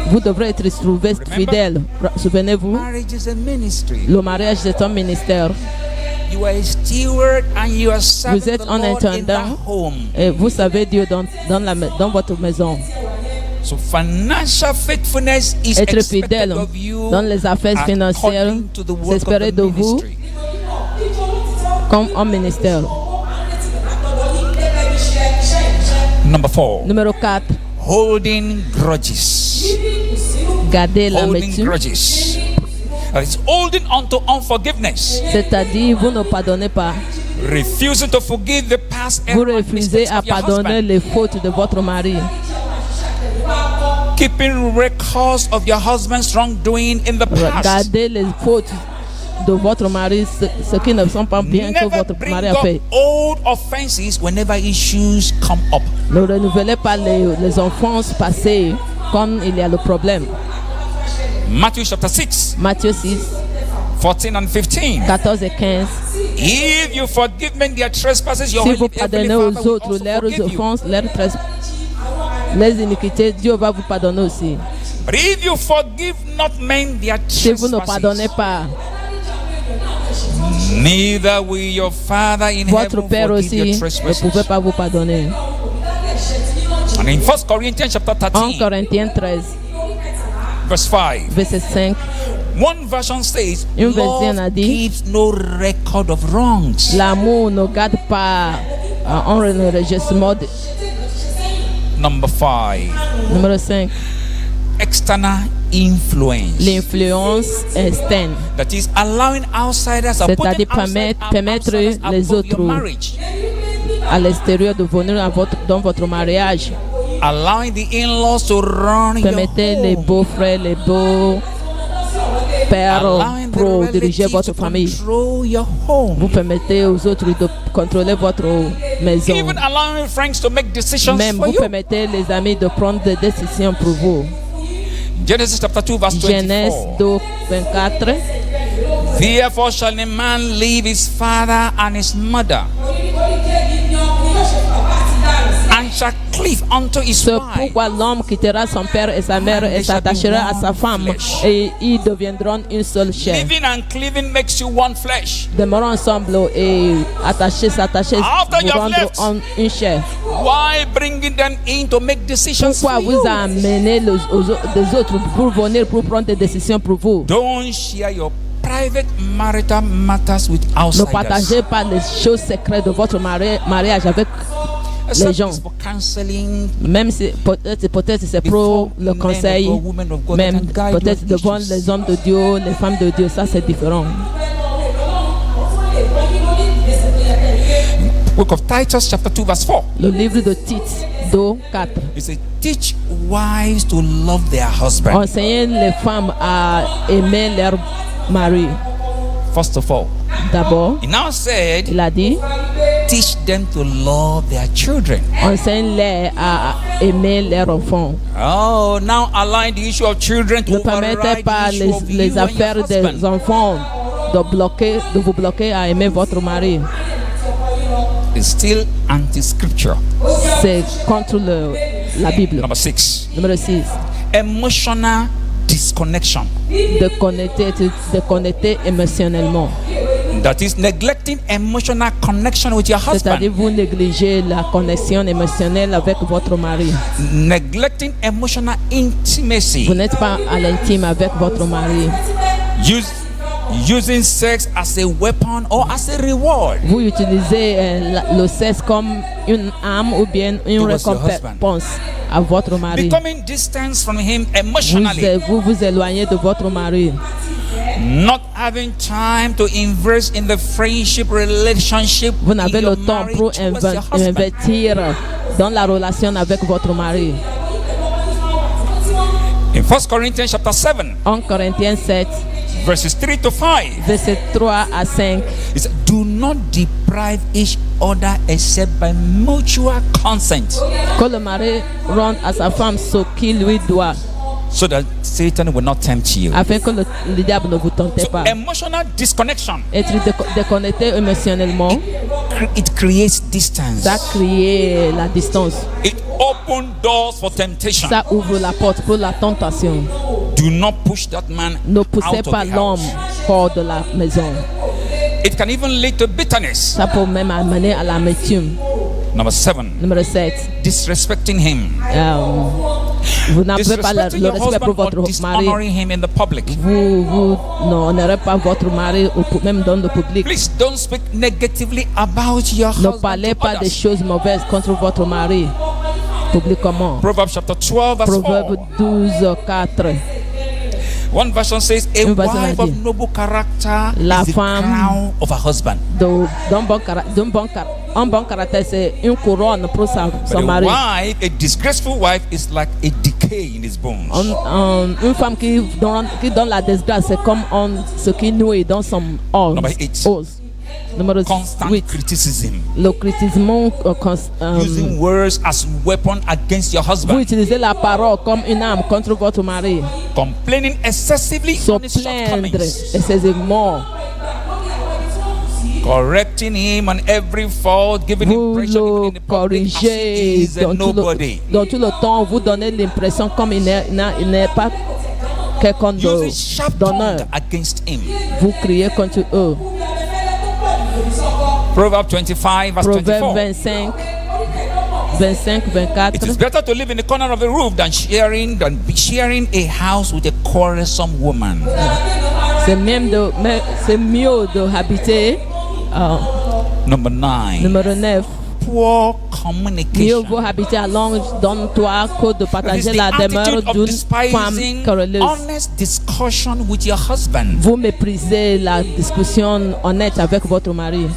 vous devrez être trouvé fidèle. Souvenez-vous, Marriage is a ministry. le mariage est un ministère. You are a steward and you are serving Vous êtes the un Lord in that intendant home. et vous savez Dieu dans votre maison. So financial faithfulness is Être expected fidèle of you dans les affaires financières, according to the work of s'espérer the de vous ministry. comme un ministère. Number 4, Numéro 4, holding grudges. gardez Holding l'amertume, grudges. It's holding on to unforgiveness. c'est-à-dire vous ne pardonnez pas. Refusing to forgive the past Vous errors and refusez mistakes à of your pardonner husband. les fautes de votre mari. Keeping records of your husband's wrongdoing in the past. Gardez les fautes de votre mari, ce qui ne sont pas bien que Never votre bring mari a up fait. old offenses whenever issues come up. Ne renouvelez pas les offenses passées quand il y a le problème. Matthew chapter 6, Matthieu 6, 14 and 15. 14 et 15. If you forgive men their trespasses, your Si vous heavenly pardonnez Father aux will autres also leurs forgive you. offenses, les iniquités, Dieu va vous pardonner aussi. But if you forgive not men their Si vous ne pardonnez trespasses, pas, neither will your Father in votre heaven Père forgive your aussi ne trespasses. pouvait pas vous pardonner. And in 1 Corinthians chapter 1 13, Corinthiens 13, verse 5, verset 5, one version says, Une version a love dit, keeps no record of wrongs. l'amour ne garde pas un enregistrement. Number 5, Numéro 5, external influence. l'influence externe, That is allowing outsiders or C'est-à-dire putting permettre outsiders les above autres your marriage. à l'extérieur de venir dans votre mariage. Allowing the in-laws to run your Permettez les home. beaux-frères, les beaux-pères Allowing the pour diriger relatives votre to famille. control your home. Vous permettez aux autres de contrôler votre maison. Even allowing friends to make decisions Même for vous you. permettez les amis de prendre des décisions pour vous. Genesis chapter 2 verse Genèse 24. 2, 24. Therefore shall a man leave his father and his mother, and shall cleave unto his C'est wife, pourquoi l'homme quittera son père et sa mère et s'attachera à sa femme et ils deviendront une seule chair. living and cleaving makes you one flesh. Demeurons ensemble et s'attacher After you vous have rendre left, en une chair. Why bringing them in to make decisions Pourquoi for vous you? amenez des autres pour venir pour prendre des décisions pour vous? Don't share your private marital matters with Ne outsiders. partagez pas les choses secrètes de votre mariage avec les Except gens. it's for counseling, Même si peut-être c'est pour le conseil, même peut-être devant les hommes de Dieu, les femmes de Dieu, ça c'est différent. Book of Titus chapter 2 verse 4. Le livre de Tite 2, 4. It says, teach wives to love their husband. Enseignez les femmes à aimer leur mari. First of all, D'abord, he now said, il a dit, teach them to love their children. enseignez-les à aimer leurs enfants. Oh, now align the issue of children to Ne permettez override pas the issue of les you and affaires your des husband. enfants de vous bloquer à aimer votre mari. It's still anti-scripture. C'est contre la Bible. Number 6, Numéro 6. emotional disconnection. De connecter émotionnellement. That is neglecting emotional connection with your C'est-à-dire husband. vous négligez la connexion émotionnelle avec votre mari. Neglecting emotional intimacy. Vous n'êtes pas à l'intime avec votre mari. Using sex as a weapon or as a reward. Vous utilisez le sexe comme une arme ou bien une Towards your récompense à votre mari. Becoming distant from him emotionally. Vous éloignez de votre mari. Not having time to invest in the friendship relationship. Vous n'avez in your le temps marriage pour towards your husband. investir dans la relation avec votre mari. In 1 Corinthians chapter 7, 1 Corinthiens 7, Verses 3 to 5. Verset 3 à 5. It said, do not deprive each other except by mutual consent, Que le mari rende à sa femme ce qu'il lui doit, so that Satan will not tempt you. afin que le diable ne vous tente So pas. emotional disconnection, Être déconnecté émotionnellement, it creates distance. ça crée la distance. It opens doors for temptation. Ça ouvre la porte pour la tentation. Do not push that man Ne out poussez of pas the l'homme house. hors de la maison. It can even lead to bitterness. Ça peut même amener à l'amertume. Number 7, Numéro 7. disrespecting him. Vous n'avez pas Disrespecting le your respect pour husband or votre mari. dishonoring him in the public. Vous n'honorez pas votre mari, même dans le public. Please don't speak negatively about your Ne husband parlez to pas des others. choses mauvaises contre votre mari publiquement. Proverbs chapter 12 verse 4. Proverbe 12, 4. One version says, a Une version wife a of dit, noble character la is the femme crown of her husband. Un bon caractère, c'est une couronne pour son But mari. a disgraceful wife is like a decay in his bones. Une femme qui donne la disgrâce, c'est comme ce qui nouille dans son os. Number 8. Numéro Constant 8. criticism. Le critiquement, Using words as weapon against your vous husband. utilisez la parole comme une arme contre votre mari. Complaining excessively Se on his plaindre shortcomings. excessivement. Correcting him on every fault, giving Vous impression even le in the public as he corrigez is a nobody. dans tout le temps. Vous donnez l'impression comme il n'est pas quelqu'un Using sharp d'honneur. tongue against him. Vous criez contre eux. Proverbs 25 verse Proverbe 24. 25, 24. It is better to live in the corner of a roof than sharing a house with a quarrelsome woman. C'est mieux de habiter. Number 9. Numéro 9. Poor Mieux communication. vaut habiter à longue dans toi que de It is partager the la demeure attitude of d'une femme despising querelleuse. honest discussion with your husband. Vous méprisez la discussion honnête avec votre mari.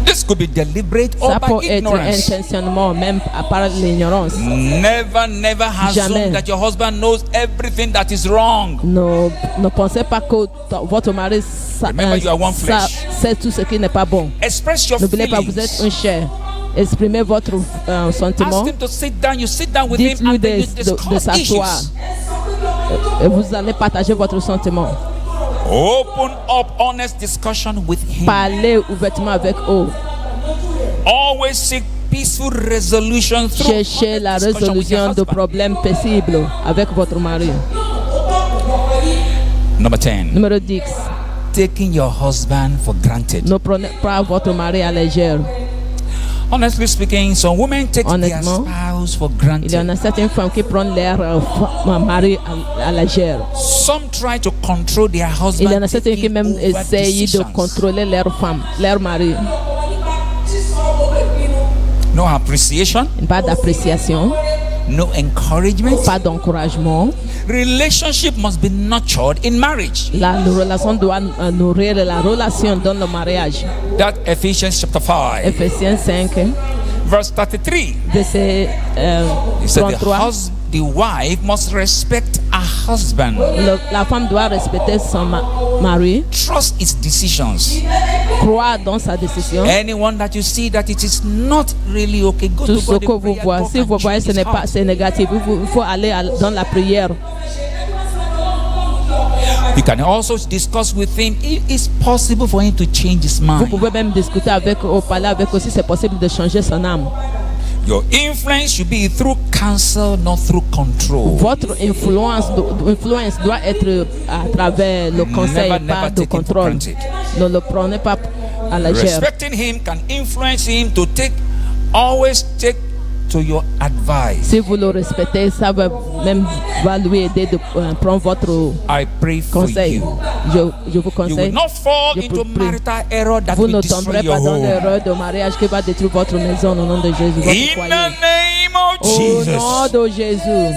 This could be deliberate or Ça peut by être ignorance. intentionnement, même à part l'ignorance. Never assume Jamais. that your husband knows everything that is wrong. Ne pensez pas que votre mari Remember, you are one flesh. sait tout ce qui n'est pas bon. Express your N'oubliez pas, vous êtes feelings. un chair. Exprimez votre sentiment. Ask him to sit down. You sit down with him Dites-lui and then you de discuss s'asseoir. issues. Et vous allez partager votre sentiment. Open up honest discussion with him. Parlez ouvertement avec eux. Always seek peaceful resolution through Cherchez la honest discussion with your résolution de husband. problèmes paisibles avec votre mari. Number 10. Numéro 10. Taking your husband for granted. Ne prenez pas votre mari à légère. Honestly speaking, some women take their Honnêtement, spouse for Il y en granted. a certaines femmes qui prennent leur mari à légère. Some try to control their Il y en a husband, certaines qui taking même over essayent de decisions. contrôler leur femme, leur mari. No appreciation, Pas d'appréciation, no encouragement. pas d'encouragement. Relationship must be nurtured in marriage. La relation doit nourrir la relation dans le mariage. That Ephesians chapter 5, Ephésiens 5, verse 33. verset He said 33. the wife must respect her husband, La femme doit respecter son mari, trust his decisions. croire dans sa décision. Anyone that you see that it is not really okay, go Tout to ce God que in vous prayer, voyez, God si can vous voyez change ce n'est his pas, heart. c'est négatif, il faut aller dans la prière. You can also discuss with him if it's possible for him to change his Vous mind. pouvez même discuter avec eux, parler avec eux si c'est possible de changer son âme. Your influence should be through counsel, not through control. Votre influence doit être à travers le conseil, Never pas de take him for contrôle. granted. Ne le prenez pas à la légère. Respecting him can influence him to always take to your advice. Si vous le respectez, ça va même lui aider de prendre votre I pray for conseil. you. Je vous You will conseille. not fall Je into prie. marital error that Vous will ne destroy tomberez your pas dans home. l'erreur de mariage qui va détruire votre maison au nom de Jésus. Votre In foyer. the name of Au nom Jesus. de Jésus.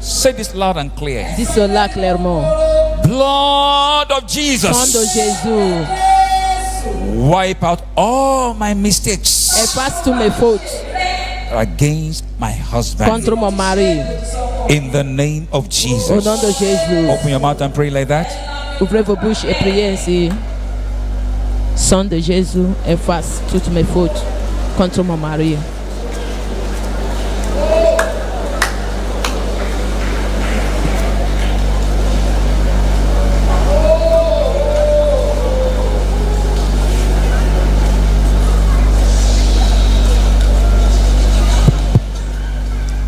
Say this loud and clear. Dis cela clairement. Blood of Sang de Jesus. Jésus. Wipe out all my mistakes Efface toutes mes fautes against my husband. contre mon mari. In the name of Au Jesus. nom de Jésus. Open your mouth and pray like that. Ouvrez vos bouches et priez ainsi. Sang de Jésus, efface toutes mes fautes contre mon mari.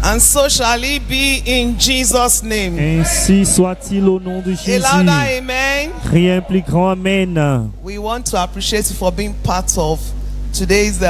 And so shall it be in Jesus' name. Ainsi soit-il au nom de A Jésus. louder amen. Rien plus grand, amen. We want to appreciate you for being part of today's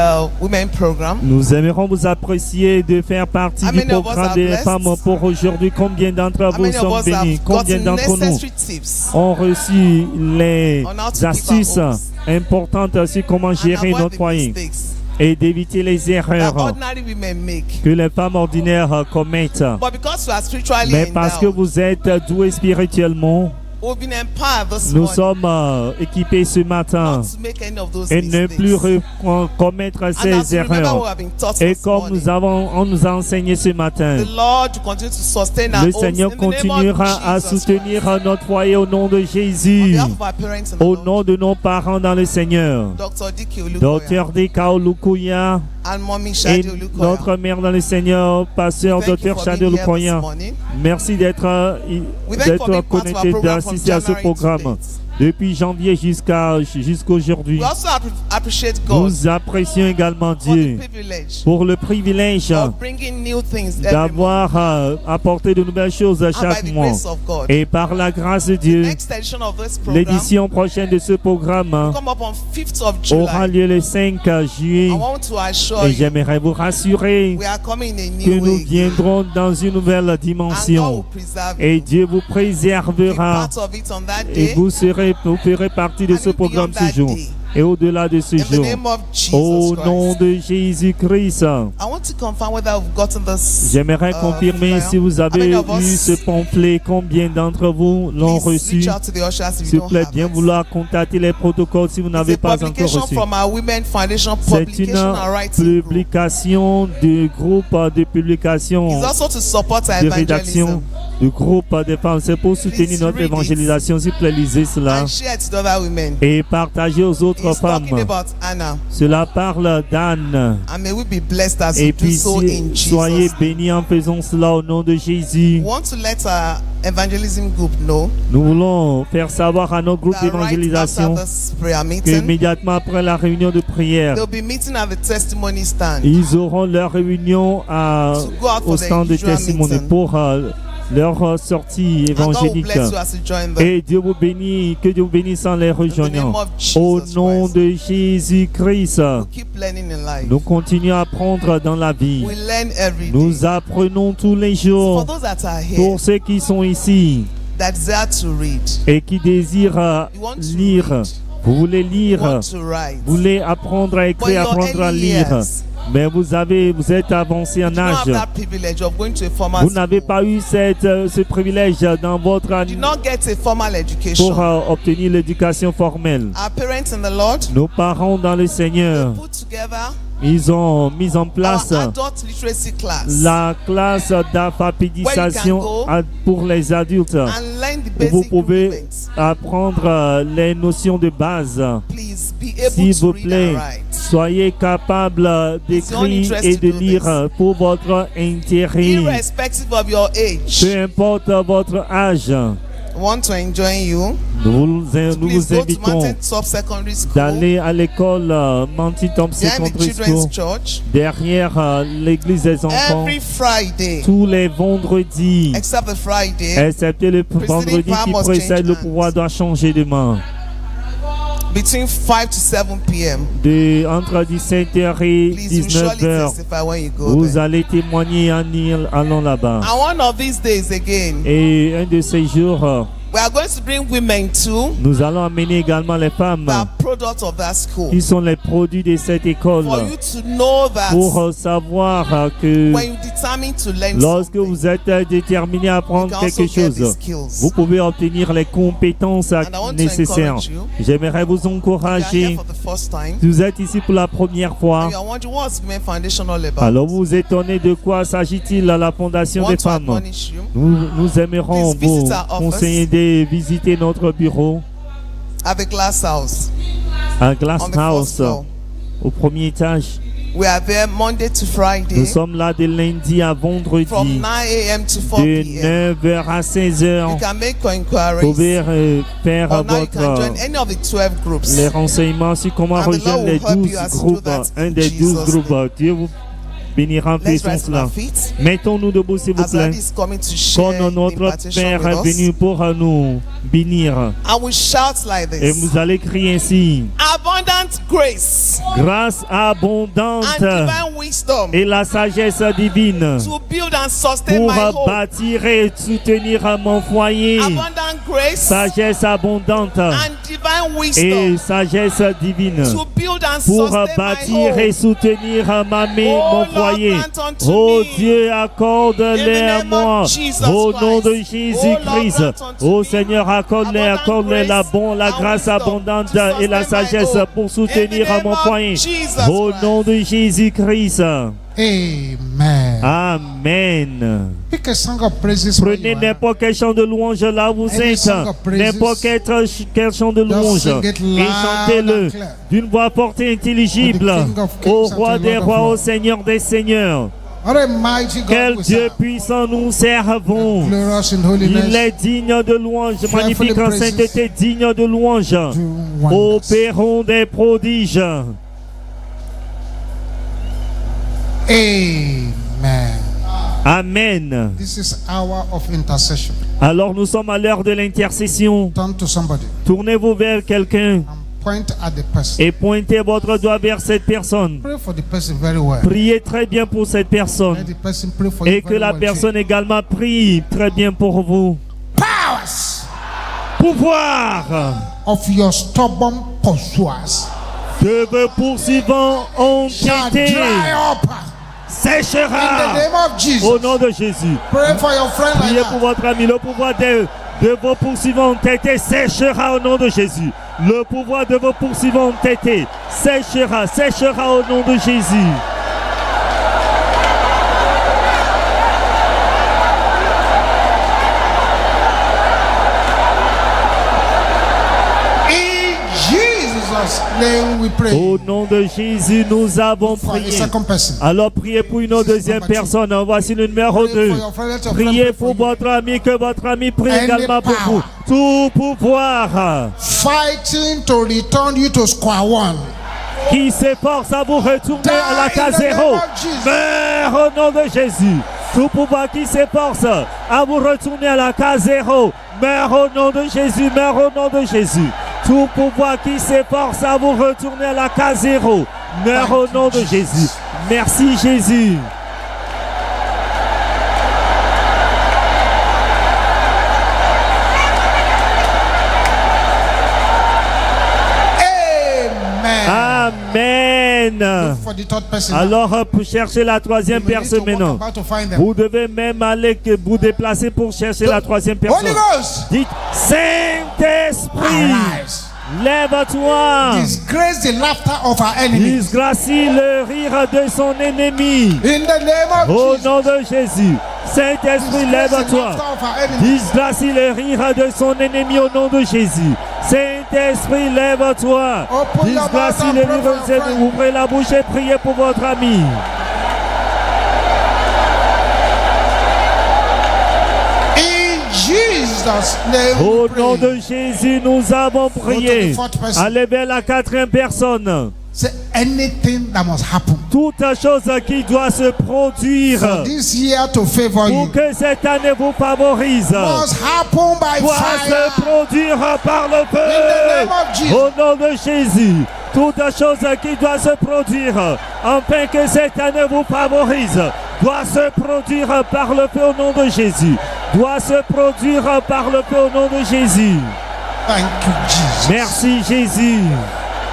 women program. Nous aimerons vous apprécier de faire partie How du many of us programme are des blessed? femmes pour aujourd'hui. Combien d'entre How vous many of sont us bénis? have Combien gotten d'entre nous necessary tips ont reçu les on how to keep astuces our homes importantes sur comment and gérer avoid notre the foyer mistakes et d'éviter les that erreurs ordinary women make? que les femmes ordinaires commettent? But because we are spiritually Mais parce que endowed, vous êtes doués spirituellement, we've been empowered this nous morning sommes équipés ce matin not to make any of those et ne mistakes. plus commettre And as ces you remember erreurs. what I've been taught Et this comme morning, on nous a enseigné ce matin, the Lord will continue to sustain our le homes Seigneur in the name continuera à of Jesus soutenir Christ. notre foyer au nom de On Jésus, behalf of our parents in the au Lord, nom de nos parents dans le Seigneur. Dr. Dike Olukoya Docteur Deka Olukoya and Mommy et Shadi Olukoya. notre mère dans le Seigneur, pasteur Thank you Docteur for Shadi being here this Olukoya. morning. Merci d'être We thank you for being part of our connecté, program from d'assister à ce January to programme date. depuis janvier jusqu'aujourd'hui. We also appreciate God Nous apprécions également for the Dieu privilege pour le privilège of bringing new things every month. d'avoir apporté de nouvelles choses à And by chaque the mois. grace of God, Et par la grâce de the Dieu, next edition of this program l'édition prochaine de ce programme will come up on 5th of aura July. lieu le 5 juillet. I want to assure Et you, j'aimerais vous rassurer we are coming in a que new nous way. viendrons dans une nouvelle And God dimension. will preserve Et you. Dieu vous Be préservera part of it on that et day. vous ferez partie de ce programme ce jour et au-delà de ce In the jour. name of Au Jesus nom Christ. de Jésus-Christ, I want to confirm whether we've gotten this. j'aimerais confirmer flyer. si vous How avez many of eu us- ce pamphlet, combien d'entre vous l'ont Please reçu. reach out to the ushers if you S'il vous don't plaît, have bien it. vouloir contacter les protocoles si vous It's n'avez a pas encore publication reçu. from our Women Foundation C'est Publication and une Writing Group. publication du groupe de publication It's also to support our de rédaction evangelism du groupe des femmes. C'est pour soutenir Please notre read it. évangélisation. S'il vous plaît, lisez cela and share it to other women. et partagez aux autres He's femmes. talking about Anna, Cela parle d'Anne. and may we be blessed as Et we do puis, so in soyez Jesus' name. bénis en faisant cela au nom de Jésus. We want to let our evangelism group know Nous voulons faire savoir à notre groupe that right d'évangélisation after this prayer meeting, qu'immédiatement après la réunion de prière, they'll be meeting at the testimony stand. ils auront leur réunion To go out for au the stand de usual testimony meeting. pour leur sortie And God will évangélique. bless you as you join them. Et Dieu vous bénit, que Dieu vous bénisse en les In the name rejoignant. of Au Jesus nom Christ. de Jésus-Christ, We keep learning in life. nous continuons à apprendre dans la vie. We learn every day. Nous apprenons tous les For jours. those that are here, Pour ceux qui sont ici that desire to read, et qui désirent you want to lire, read, vous voulez you lire, want to write, vous voulez apprendre à but écrire, your apprendre à early lire, years, mais vous êtes avancé en you don't have âge. that privilege of going to a formal Vous n'avez school. pas eu ce privilège dans votre You did not get a formal education. pour obtenir l'éducation formelle. Our parents in the Lord, Nos parents dans le Seigneur, put together ils ont mis en place our adult literacy class la classe d'alphabétisation pour les adultes. and learn the Où vous basic pouvez rudiments. apprendre les notions de base. Please be able S'il to vous read plaît, and write. soyez capable d'écrire et de lire pour votre intérêt. Irrespective of your age, Peu importe votre âge, I want to enjoin you. nous Please vous go to invitons Mountain Top Secondary School d'aller à l'école Mountain Top behind the Secondary Children's School Church derrière l'église des enfants every Friday, tous les vendredis, except the Friday excepté le vendredi qui Power must précède, change le hands. pouvoir doit changer de main. between 5 to 7 p.m. Entre 17h et Please, you surely 19h, testify when you go vous there. allez témoigner en allant là-bas. And one of these days again, Et un de ces jours, We are going to bring women too. Nous allons amener également les femmes That are products of that school. qui sont les produits de cette école For you to know that pour savoir que when you determine to learn lorsque something, vous êtes déterminé à apprendre you can quelque also get chose, the skills. vous pouvez obtenir les compétences And I want to nécessaires. encourage you. J'aimerais vous You are here encourager. for the first time. Vous êtes ici pour la première fois. And you are wondering what's Women Foundation all about. Alors vous vous étonnez de quoi s'agit-il à la Fondation Want des to femmes. admonish you. Nous aimerons Please visit vous our office. conseiller de visiter notre bureau Have a glass house à on the Glass first House floor. au premier étage. We are there Monday to Nous Friday sommes là de lundi à from vendredi 9 a.m. to 4 de p.m. 9h à 16h. You can make your Vous inquiries. pouvez faire Or now you can votre join any of the 12 groups. les renseignements sur comment And the rejoindre Lord les will help 12 you as you do groupes, that un in des 12 Jesus' groupes. Dieu vous bénira en Let's faisant rise to cela. our feet. Mettons-nous debout s'il vous As plaît. Daddy is coming to share Quand the notre impartation Père with est venu us. pour nous bénir. And we shout like Et this. vous allez crier ainsi. Abundant grace Grâce abondante and divine wisdom et la sagesse divine to build and sustain pour my home. bâtir et soutenir mon foyer. Abundant grace Sagesse abondante and divine et wisdom sagesse divine to build and pour sustain my bâtir et home. soutenir Oh, mon Lord, foyer. grant unto Oh me. Dieu, accorde-les In the à name moi. of Jesus Au nom de Christ. Jésus-Christ. Oh, Lord, grant unto Oh me Seigneur, accorde-les abundant la grace grâce and wisdom abondante to et la sustain my sagesse home. pour soutenir In the name mon of foyer. Jesus Au Christ. nom de Jésus-Christ. Amen. Amen. Pick a song of praises. where Prenez you are. n'importe quel chant de louange là où vous Any êtes. song of praises. N'importe quel chant de louange. sing it Et loud chantez-le and clear. d'une voix forte et intelligible. To the King of Kings Au and roi to the des Lord of rois, au Lords. Seigneur des seigneurs. What a mighty God Quel we Dieu serve. puissant nous servons. Glorious in Il holiness. est digne de louange, Fearfully magnifique en praises. sainteté, digne de louange. Do wonders. Opérons des prodiges. Amen. Amen. This is hour of intercession. Alors nous sommes à l'heure de l'intercession. Turn to somebody Tournez-vous vers quelqu'un and point at the person. et pointez votre doigt vers cette personne. Pray for the person very well. Priez très bien pour cette personne. Let the person pray for Et you que very la well. personne également prie très bien pour vous. Powers Pouvoir of your stubborn pursuers de vos poursuivants ont shall été dry up in the séchera. name of Jesus. Au nom de Jésus. Pray for your friend like Priez pour that. votre ami. Le pouvoir de vos poursuivants ont été séchera au nom de Jésus. Le pouvoir de vos poursuivants ont été séchera au nom de Jésus. In Jesus' name we pray. Au nom de Jésus, nous avons For the prié. second person. Alors priez pour une deuxième Number two. personne. Voici le numéro Pray 2. for your friend. Let your friend Priez pray pour for you. votre ami, que votre ami prie Any également pour vous. power. Tout pouvoir Fighting to return you to square one. qui s'efforce à vous retourner à la Die case in the name zéro. of Jesus. Meurs au nom de Jésus. Tout pouvoir qui s'efforce à vous retourner à la case zéro. Meurs au nom de Jésus. Meurs au nom de Jésus. Tout pouvoir qui s'efforce à vous retourner à la case zéro. Meurs au nom de Jésus. Merci Jésus. Amen. Amen. Look for the third person. Alors, pour chercher la troisième You may need personne to walk maintenant. about to find them. Vous devez même aller vous déplacer pour chercher la troisième personne. Holy Ghost, Dites, Saint-Esprit, arise. lève-toi. Disgrace the laughter of our enemies. Disgracie le rire de son ennemi. In the name of Au Jesus. nom de Jésus. Saint-Esprit, Disgrace the lève-toi. laughter of our enemies. Disgracie le rire de son ennemi au nom de Jésus. Saint-Esprit, lève-toi. Open your Disgracie mouth le and pray rire for de your son friend. Ouvrez la bouche et priez pour votre ami. In Jesus' name Au we nom pray. de Jésus, nous avons prié. the fourth person. Allez vers la quatrième personne. Say anything that must happen Toute chose qui doit se produire for this year to favor pour you que cette année vous favorise must happen by doit fire. se produire par le In the name of feu. Jesus. Au nom de Jésus. Toute chose qui doit se produire afin que cette année vous favorise doit se produire par le feu au nom de Jésus. doit se produire par le feu au nom de Jésus. Thank you, Jesus. Merci Jésus.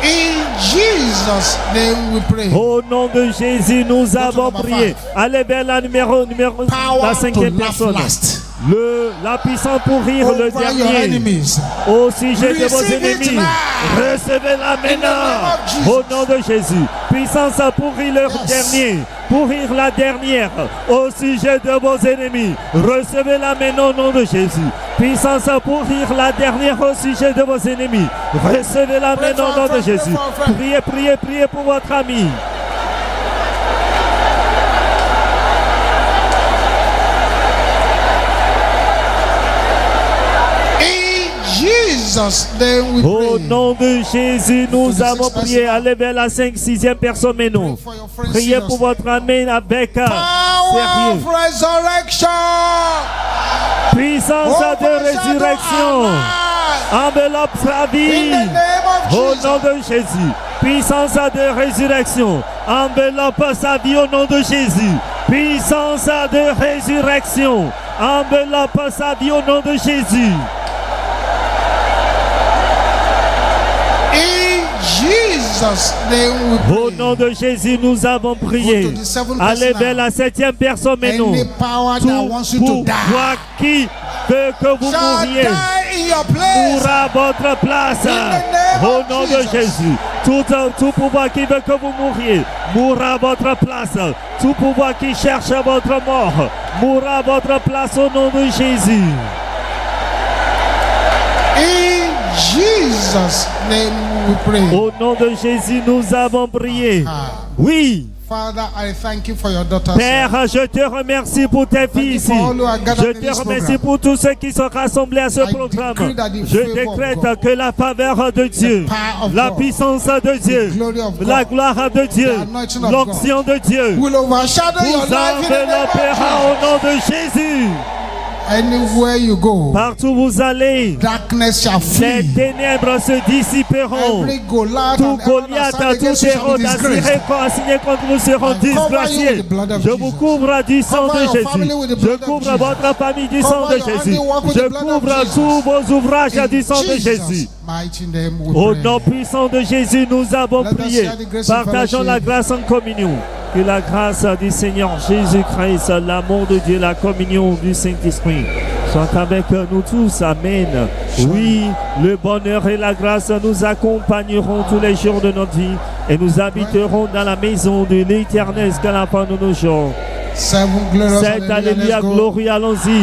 In Jesus' name we pray. Au nom de Jésus, nous to avons number prié. 5. Allez vers la numéro la Power to cinquième laugh personne. last. La puissance pour rire le Over your dernier. enemies. Au sujet de vos Receive it ennemis, now. recevez-la maintenant. Jesus. Au nom de Jésus. Puissance pour rire le Yes. dernier. Pour rire la dernière. Au sujet de vos ennemis, recevez-la maintenant au nom de Jésus. Puissance pour rire la dernière au sujet de vos ennemis. Recevez-la Pray maintenant for au nom a de friend, Jésus. pray for a friend. Priez, priez, priez pour votre ami. In Jesus' name we Au pray. nom de Jésus, nous For the avons sixth prié. person. Allez vers la 5e personne maintenant. Pray for your friend Priez pour seriously. votre ami avec Power sérieux. of resurrection. Puissance de Overshadow résurrection. our life. Enveloppe sa In vie. the name of Au Jesus. nom de Jésus. Puissance de résurrection. Enveloppe sa vie au nom de Jésus. Puissance de résurrection. Enveloppe sa vie au nom de Jésus. In Jesus' name we pray. Au nom de Jésus, nous avons prié. Go to the seventh Allez person vers now. la 7e personne maintenant. Any power that Tout wants you to pouvoir die qui veut que vous shall mouriez die in your place. mourra à votre place. In the name Au of nom de Jesus. Jésus. Tout pouvoir qui veut que vous mouriez mourra à votre place. Tout pouvoir qui cherche votre mort mourra à votre place au nom de Jésus. In Jesus' name we pray. Au nom de Jésus, nous avons prié. Ah. Oui. Father, I thank you for your daughters. Père, je te remercie pour tes filles you ici. for all who are gathered Je in te this remercie program. pour tous ceux qui sont rassemblés à ce I programme. decree that the Je favor of décrète God, que la faveur de Dieu, power of la God, puissance de Dieu, the glory of God, la gloire de Dieu, the anointing of l'onction de Dieu will overshadow your vous life in the name of enveloppera au nom de Jésus. Anywhere you go, Partout où vous allez, darkness shall les flee. ténèbres se dissiperont. Every Goliath Tout and every Goliath, assigned tout against you shall héros be disgraced. assigné contre nous seront I cover you disgraciés. with the blood of Je vous Jesus. couvre du sang Cover de your Jésus. family with the Je blood of couvre Jesus. votre famille du sang Cover de your Jésus. handiwork with Je the blood of couvre Jesus. tous vos ouvrages In du sang de Jesus' Jésus. mighty name we Au pray. nom puissant de Jésus, nous avons Let us prié. share the grace and Partageons la fellowship. grâce en communion. Que la grâce du Seigneur Jésus-Christ, l'amour de Dieu, la communion du Saint-Esprit soit avec nous tous. Amen. Oui, le bonheur et la grâce nous accompagneront tous les jours de notre vie et nous habiterons dans la maison de l'Éternel jusqu'à la fin de nos jours. Seven glorious C'est hallelujah. alléluia, Let's go. gloire, allons-y.